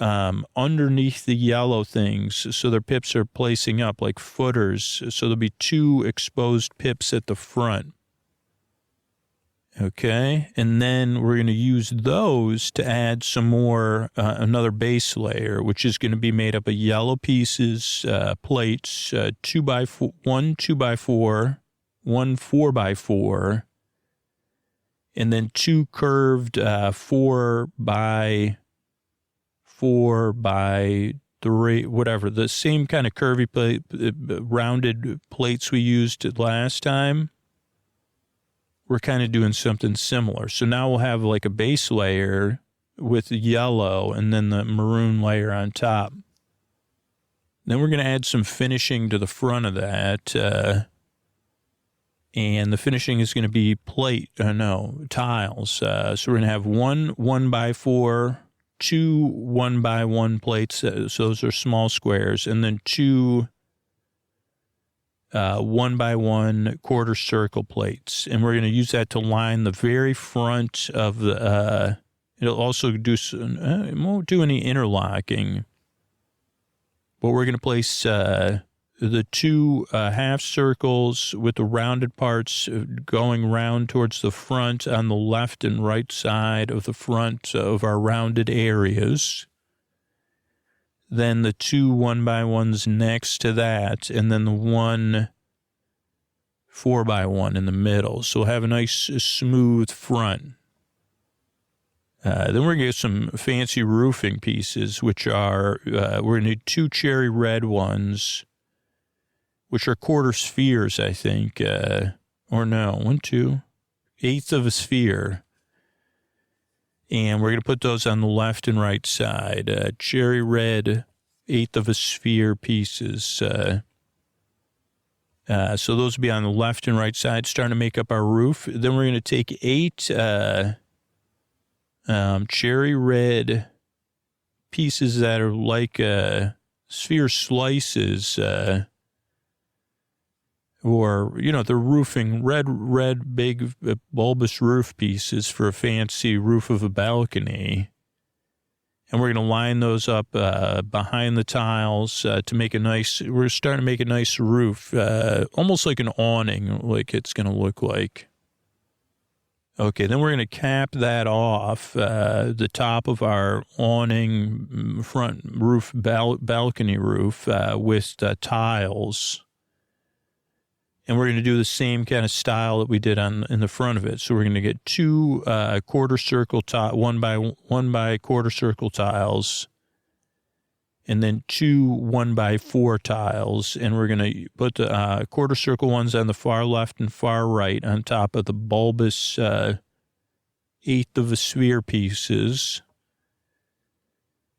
underneath the yellow things so their pips are placing up like footers. So there'll be 2 exposed pips at the front. Okay, and then we're going to use those to add some more, another base layer, which is going to be made up of yellow pieces, plates, 2x4, 1 2x4, 1 4x4, and then 2 curved 4x3, whatever, the same kind of curvy plate, rounded plates we used last time. We're kind of doing something similar. So now we'll have like a base layer with the yellow and then the maroon layer on top. Then we're going to add some finishing to the front of that. And the finishing is going to be tiles. So we're going to have 1 1x4, 2 1x1 plates. So those are small squares. And then 2 1x1 quarter circle plates. And we're going to use that to line the very front of the, it'll also do some, it won't do any interlocking, but we're going to place the 2 half circles with the rounded parts going round towards the front on the left and right side of the front of our rounded areas. Then the 2 1x1s next to that, and then the 1 4x1 in the middle. So we'll have a nice smooth front. Then we're going to get some fancy roofing pieces, which are, we're going to need 2 cherry red ones, which are quarter spheres, I think. Or no, 1, 2, 1/8 of a sphere. And we're going to put those on the left and right side. Cherry red, 1/8 of a sphere pieces. So those will be on the left and right side, starting to make up our roof. Then we're going to take 8 cherry red pieces that are like sphere slices, or, you know, the roofing, red, big, bulbous roof pieces for a fancy roof of a balcony. And we're going to line those up behind the tiles to make a nice, we're starting to make a nice roof, almost like an awning, like it's going to look like. Okay, then we're going to cap that off, the top of our awning, front roof, balcony roof with tiles. And we're going to do the same kind of style that we did in the front of it. So we're going to get 2 quarter circle one by quarter circle tiles, and then 2 1x4 tiles. And we're going to put the quarter circle ones on the far left and far right on top of the bulbous 1/8 of a sphere pieces.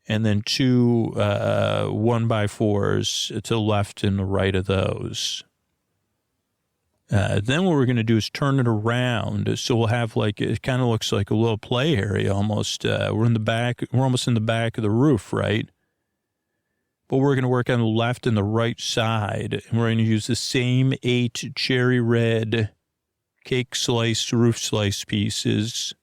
And then 2 1x4s to the left and the right of those. Then what we're going to do is turn it around. So we'll have like, it kind of looks like a little play area almost. We're in the back, we're almost in the back of the roof, right? But we're going to work on the left and the right side. And we're going to use the same 8 cherry red cake slice, roof slice pieces.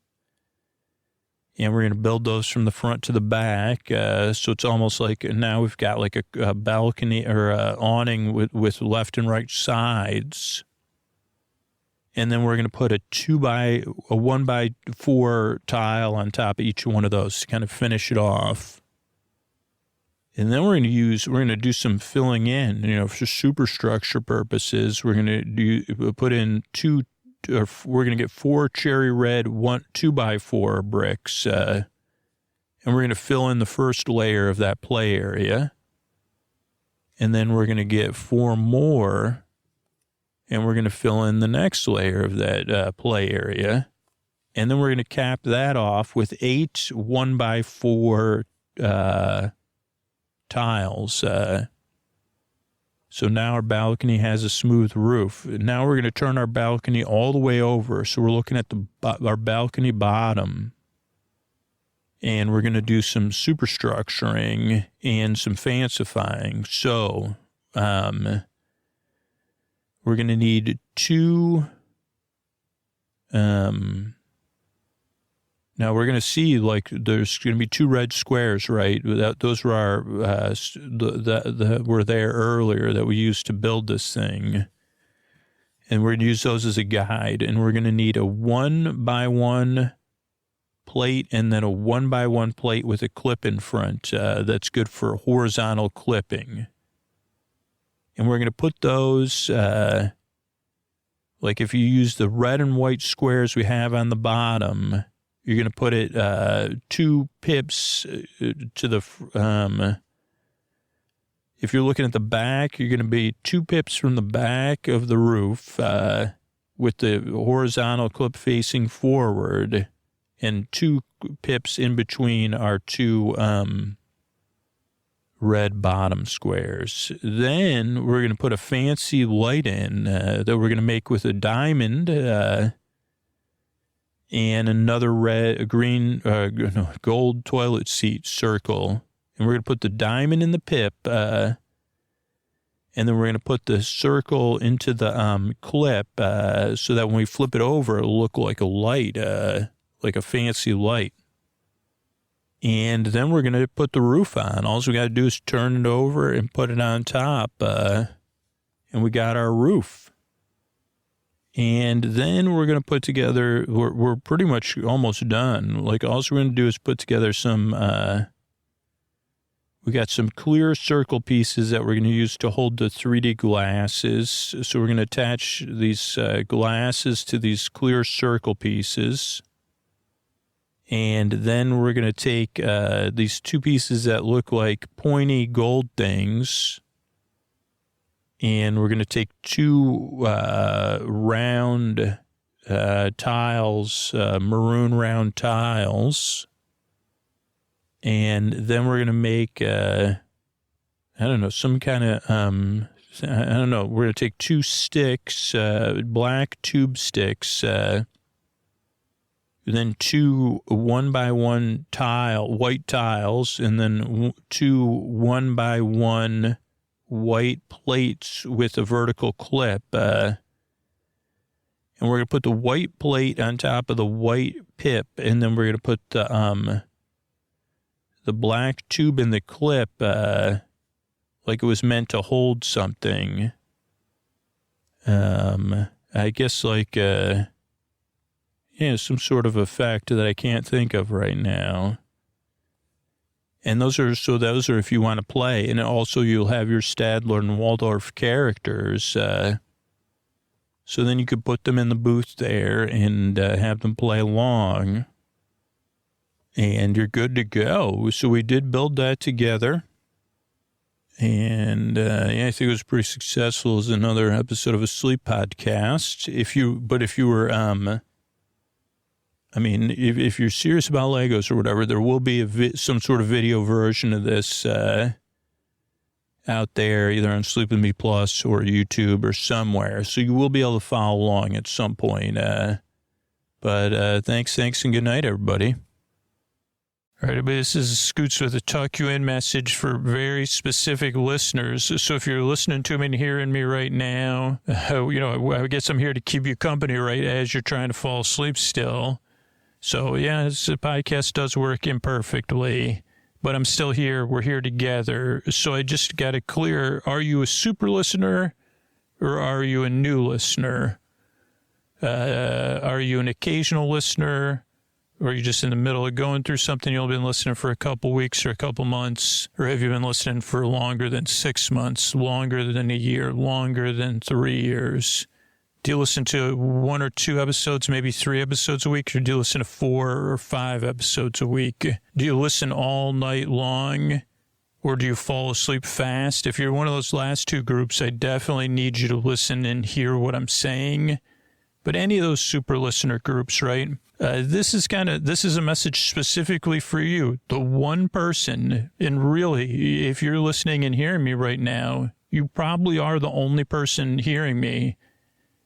And we're going to build those from the front to the back. So it's almost like now we've got like a balcony or awning with left and right sides. And then we're going to put a 1x4 tile on top of each one of those to kind of finish it off. And then we're going to do some filling in, you know, for superstructure purposes. We're going to put in we're going to get 4 cherry red 2x4 bricks. And we're going to fill in the first layer of that play area. And then we're going to get 4 more. And we're going to fill in the next layer of that play area. And then we're going to cap that off with 8 1x4 tiles. So now our balcony has a smooth roof. Now we're going to turn our balcony all the way over. So we're looking at our balcony bottom. And we're going to do some superstructuring and some fancifying. So, we're going to need 2, now we're going to see like there's going to be 2 red squares, right? Those were our, were there earlier that we used to build this thing. And we're going to use those as a guide. And we're going to need a 1x1 plate and then a 1x1 plate with a clip in front. That's good for horizontal clipping. And we're going to put those, like if you use the red and white squares we have on the bottom, you're going to put it 2 pips to the, if you're looking at the back, you're going to be 2 pips from the back of the roof with the horizontal clip facing forward, and 2 pips in between our 2 red bottom squares. Then we're going to put a fancy light in that we're going to make with a diamond and another gold toilet seat circle. And we're going to put the diamond in the pip, and then we're going to put the circle into the clip so that when we flip it over, it'll look like a light, like a fancy light. And then we're going to put the roof on. All we got to do is turn it over and put it on top. And we got our roof. And then we're going to put together, we're pretty much almost done. Like all we're going to do is put together some, we got some clear circle pieces that we're going to use to hold the 3D glasses. So we're going to attach these glasses to these clear circle pieces. And then we're going to take these 2 pieces that look like pointy gold things. And we're going to take 2 round tiles, maroon round tiles. And then we're going to make, I don't know, some kind of, I don't know. We're going to take 2 sticks, black tube sticks, then 2 1x1 white tiles, and then 2 1x1 white plates with a vertical clip. And we're going to put the white plate on top of the white pip, and then we're going to put the black tube in the clip, like it was meant to hold something. I guess like, some sort of effect that I can't think of right now. And those are if you want to play. And also you'll have your Stadler and Waldorf characters. So then you could put them in the booth there and have them play along. And you're good to go. So we did build that together. And I think it was pretty successful as another episode of a sleep podcast. If you were, if you're serious about Legos or whatever, there will be some sort of video version of this out there, either on Sleep With Me Plus or YouTube or somewhere. So you will be able to follow along at some point. But thanks, and good night, everybody. All right, everybody, this is Scoots with a tuck you in message for very specific listeners. So if you're listening to me and hearing me right now, I guess I'm here to keep you company right as you're trying to fall asleep still. So yeah, this podcast does work imperfectly, but I'm still here. We're here together. So I just got to clear, are you a super listener or are you a new listener? Are you an occasional listener? Or are you just in the middle of going through something? You've been listening for a couple weeks or a couple months? Or have you been listening for longer than 6 months, longer than a year, longer than 3 years? Do you listen to 1 or 2 episodes, maybe 3 episodes a week? Or do you listen to 4 or 5 episodes a week? Do you listen all night long? Or do you fall asleep fast? If you're one of those last 2 groups, I definitely need you to listen and hear what I'm saying. But any of those super listener groups, right? This is a message specifically for you, the one person. And really, if you're listening and hearing me right now, you probably are the only person hearing me.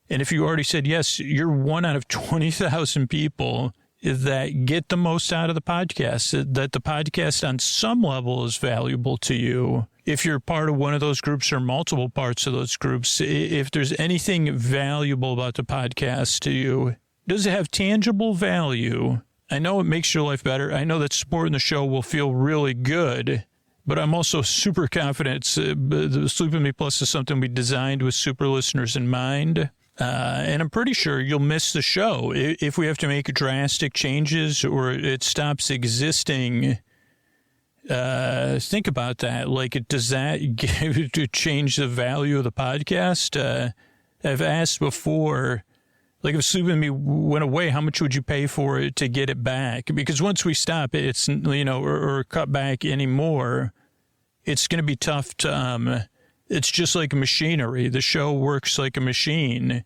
And if you already said yes, you're 1 out of 20,000 people that get the most out of the podcast, that the podcast on some level is valuable to you. If you're part of one of those groups or multiple parts of those groups, if there's anything valuable about the podcast to you, does it have tangible value? I know it makes your life better. I know that supporting the show will feel really good, but I'm also super confident the Sleep With Me Plus is something we designed with super listeners in mind. And I'm pretty sure you'll miss the show if we have to make drastic changes or it stops existing. Think about that. Like, does that to change the value of the podcast? I've asked before, like, if Sleep With Me went away, how much would you pay for it to get it back? Because once we stop it, it's, or cut back anymore, it's going to be tough to, it's just like machinery. The show works like a machine.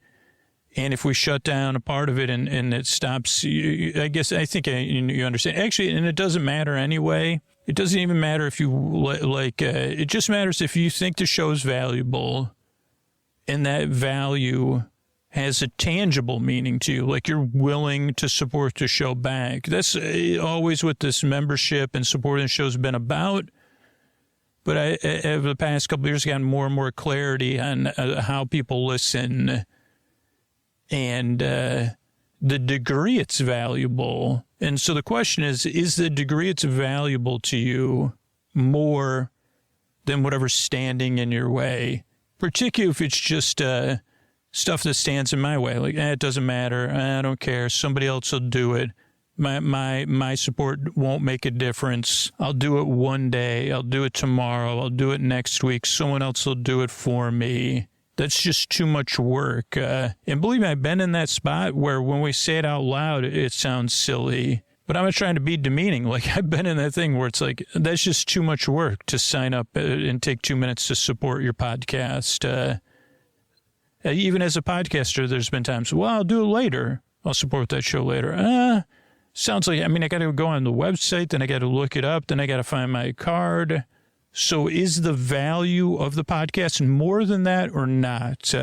And if we shut down a part of it and it stops, you understand. Actually, and it doesn't matter anyway. It doesn't even matter if you it just matters if you think the show is valuable and that value has a tangible meaning to you, like you're willing to support the show back. That's always what this membership and supporting the show has been about. But I, over the past couple of years, gotten more and more clarity on how people listen and the degree it's valuable. And so the question is the degree it's valuable to you more than whatever's standing in your way, particularly if it's just stuff that stands in my way. Like, it doesn't matter. I don't care. Somebody else will do it. My support won't make a difference. I'll do it one day. I'll do it tomorrow. I'll do it next week. Someone else will do it for me. That's just too much work. And believe me, I've been in that spot where when we say it out loud, it sounds silly. But I'm not trying to be demeaning. Like, I've been in that thing where it's like, that's just too much work to sign up and take 2 minutes to support your podcast. Even as a podcaster, there's been times, well, I'll do it later. I'll support that show later. Sounds like, I mean, I got to go on the website, then I got to look it up, then I got to find my card. So is the value of the podcast more than that or not?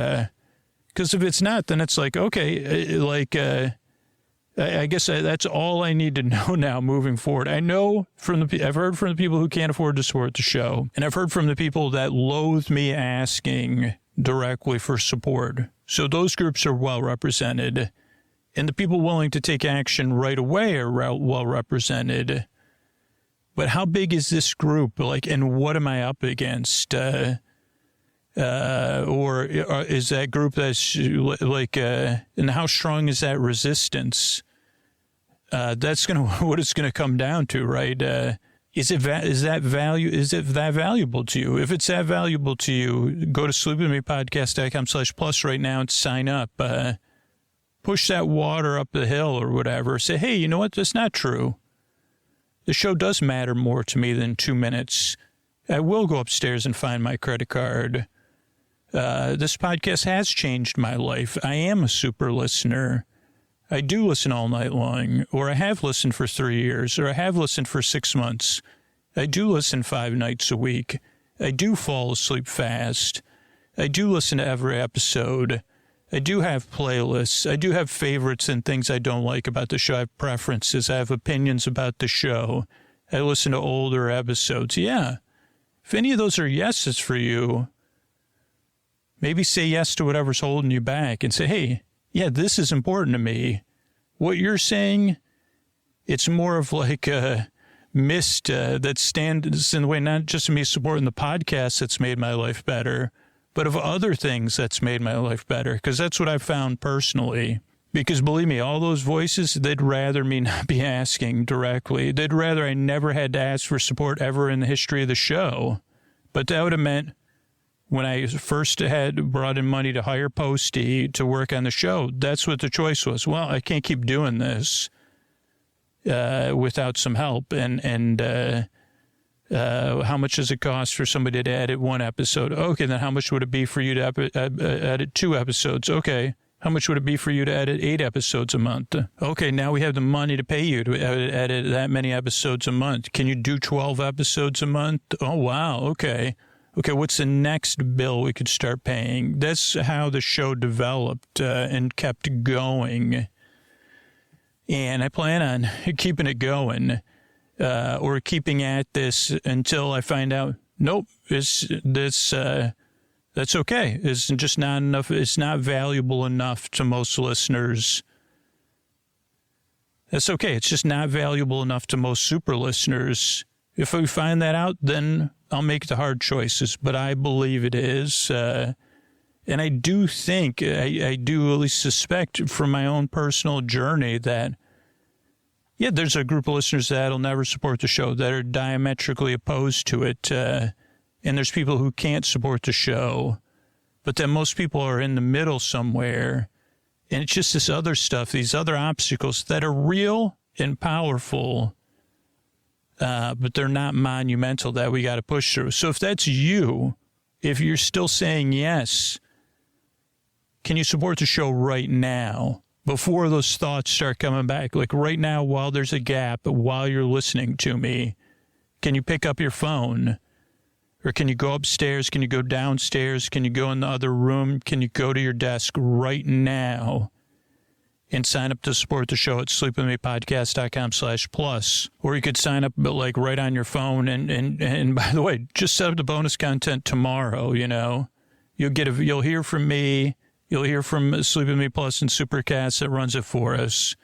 Because if it's not, then it's like, okay, I guess that's all I need to know now moving forward. I know I've heard from the people who can't afford to support the show, and I've heard from the people that loathe me asking directly for support. So those groups are well represented, and the people willing to take action right away are well represented. But how big is this group? Like, and what am I up against? Or is that group that's like, and how strong is that resistance? That's what it's gonna come down to, right? Is it that valuable to you? If it's that valuable to you, go to sleepwithmepodcast.com/plus right now and sign up. Push that water up the hill or whatever. Say, hey, you know what? That's not true. The show does matter more to me than 2 minutes. I will go upstairs and find my credit card. This podcast has changed my life. I am a super listener. I do listen all night long, or I have listened for 3 years, or I have listened for 6 months. I do listen 5 nights a week. I do fall asleep fast. I do listen to every episode. I do have playlists. I do have favorites and things I don't like about the show. I have preferences. I have opinions about the show. I listen to older episodes. Yeah. If any of those are yeses for you, maybe say yes to whatever's holding you back and say, hey, yeah, this is important to me. What you're saying, it's more of like a mist that stands in the way, not just me supporting the podcast that's made my life better, but of other things that's made my life better, because that's what I've found personally. Because believe me, all those voices, they'd rather me not be asking directly. They'd rather I never had to ask for support ever in the history of the show. But that would have meant when I first had brought in money to hire Posty to work on the show, that's what the choice was. Well, I can't keep doing this without some help. And how much does it cost for somebody to edit 1 episode? Okay, then how much would it be for you to edit 2 episodes? Okay, how much would it be for you to edit 8 episodes a month? Okay, now we have the money to pay you to edit that many episodes a month. Can you do 12 episodes a month? Oh, wow, okay. Okay, what's the next bill we could start paying? That's how the show developed and kept going. And I plan on keeping it going. Or keeping at this until I find out, nope, that's okay. It's just not enough. It's not valuable enough to most listeners. That's okay. It's just not valuable enough to most super listeners. If we find that out, then I'll make the hard choices. But I believe it is. And I do think, I do at least suspect from my own personal journey that, yeah, there's a group of listeners that'll never support the show, that are diametrically opposed to it. And there's people who can't support the show, but then most people are in the middle somewhere. And it's just this other stuff, these other obstacles that are real and powerful, but they're not monumental that we got to push through. So if that's you, if you're still saying yes, can you support the show right now? Before those thoughts start coming back, like right now, while there's a gap, while you're listening to me, can you pick up your phone? Or can you go upstairs? Can you go downstairs? Can you go in the other room? Can you go to your desk right now and sign up to support the show at sleepwithmepodcast.com/plus? Or you could sign up like right on your phone. And by the way, just set up the bonus content tomorrow, you know. You'll hear from me. You'll hear from Sleep With Me Plus and Supercast that runs it for us.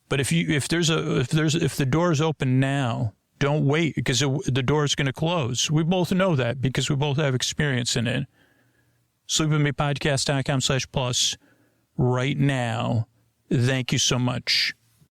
But if the door is open now, don't wait because the door is going to close. We both know that because we both have experience in it. Sleepwithmepodcast.com/plus right now. Thank you so much.